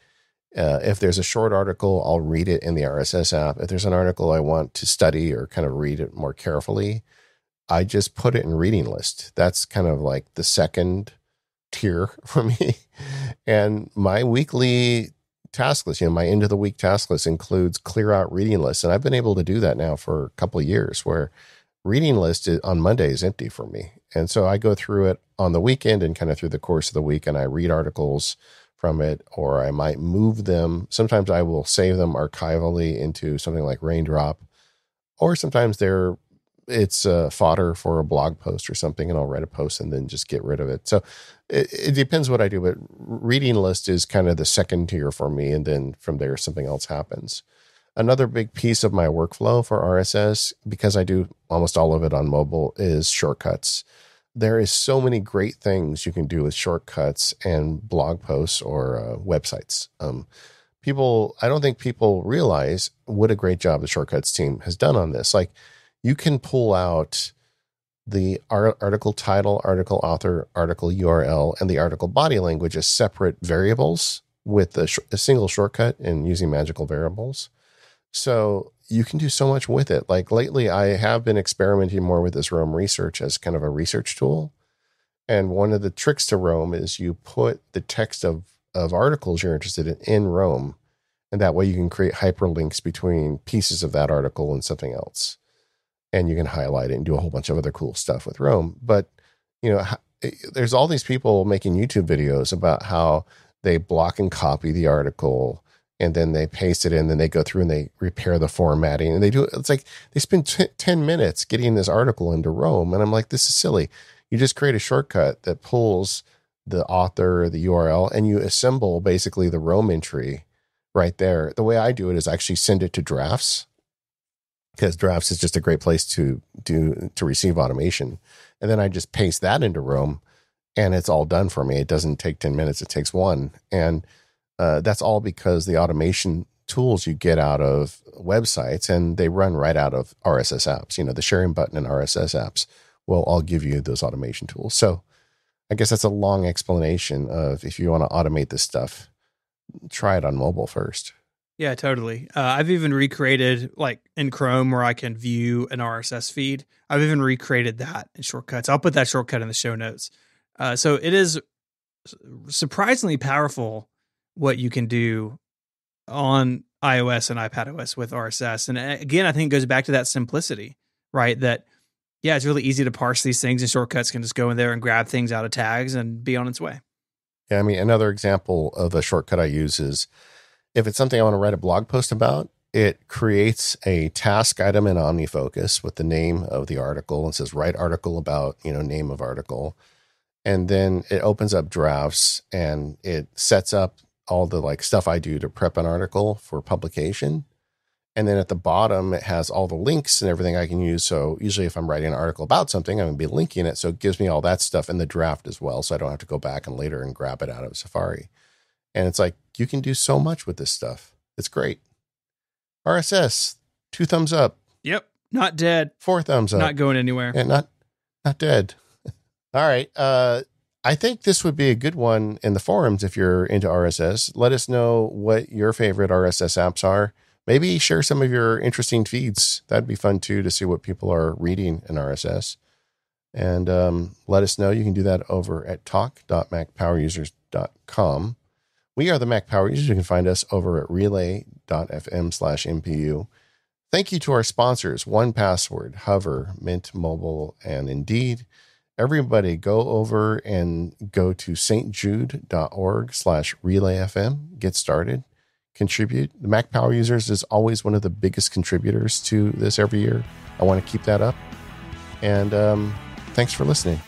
If there's a short article, I'll read it in the RSS app. If there's an article I want to study or kind of read it more carefully, I just put it in reading list. That's kind of like the second tier for me. And my weekly task list, my end of the week task list includes clear out reading lists. And I've been able to do that now for a couple of years, where reading list on Monday is empty for me. And so I go through it on the weekend and kind of through the course of the week, and I read articles from it, or I might move them. Sometimes I will save them archivally into something like Raindrop, or sometimes it's fodder for a blog post or something, and I'll write a post and then just get rid of it. So it depends what I do, but reading list is kind of the second tier for me. And then from there, something else happens. Another big piece of my workflow for RSS, because I do almost all of it on mobile, is shortcuts. There is so many great things you can do with shortcuts and blog posts or websites. I don't think people realize what a great job the shortcuts team has done on this. Like, you can pull out the article title, article author, article URL, and the article body language as separate variables with a single shortcut and using magical variables. So you can do so much with it. Like lately, I have been experimenting more with this Roam Research as kind of a research tool. And one of the tricks to Roam is you put the text of articles you're interested in Roam. And that way you can create hyperlinks between pieces of that article and something else. And you can highlight it and do a whole bunch of other cool stuff with Roam. But, there's all these people making YouTube videos about how they block and copy the article and then they paste it in, then they go through and they repair the formatting and they do, it's like they spend 10 minutes getting this article into Rome. And I'm like, this is silly. You just create a shortcut that pulls the author, the URL, and you assemble basically the Rome entry right there. The way I do it is actually send it to Drafts, because Drafts is just a great place to receive automation. And then I just paste that into Rome and it's all done for me. It doesn't take 10 minutes. It takes one. And that's all because the automation tools you get out of websites, and they run right out of RSS apps. You know, the sharing button and RSS apps will all give you those automation tools. So I guess that's a long explanation of, if you want to automate this stuff, try it on mobile first. Yeah, totally. I've even recreated, like in Chrome where I can view an RSS feed. I've even recreated that in shortcuts. I'll put that shortcut in the show notes. So it is surprisingly powerful what you can do on iOS and iPadOS with RSS. And again, I think it goes back to that simplicity, right? That, yeah, it's really easy to parse these things, and shortcuts can just go in there and grab things out of tags and be on its way. Yeah, I mean, another example of a shortcut I use is, if it's something I want to write a blog post about, it creates a task item in OmniFocus with the name of the article and says, write article about, name of article. And then it opens up Drafts and it sets up all the like stuff I do to prep an article for publication. And then at the bottom, it has all the links and everything I can use. So usually if I'm writing an article about something, I'm going to be linking it. So it gives me all that stuff in the draft as well. So I don't have to go back and later and grab it out of Safari. And it's like, you can do so much with this stuff. It's great. RSS, 2 thumbs up. Yep. Not dead. 4 thumbs up. Not going anywhere. And not dead. All right. I think this would be a good one in the forums if you're into RSS. Let us know what your favorite RSS apps are. Maybe share some of your interesting feeds. That'd be fun too, to see what people are reading in RSS. And let us know. You can do that over at talk.macpowerusers.com. We are the Mac Power Users. You can find us over at relay.fm/MPU. Thank you to our sponsors, 1Password, Hover, Mint Mobile, and Indeed. Everybody go over and go to stjude.org/relayfm. Get started. Contribute. The Mac Power Users is always one of the biggest contributors to this every year. I want to keep that up. And thanks for listening.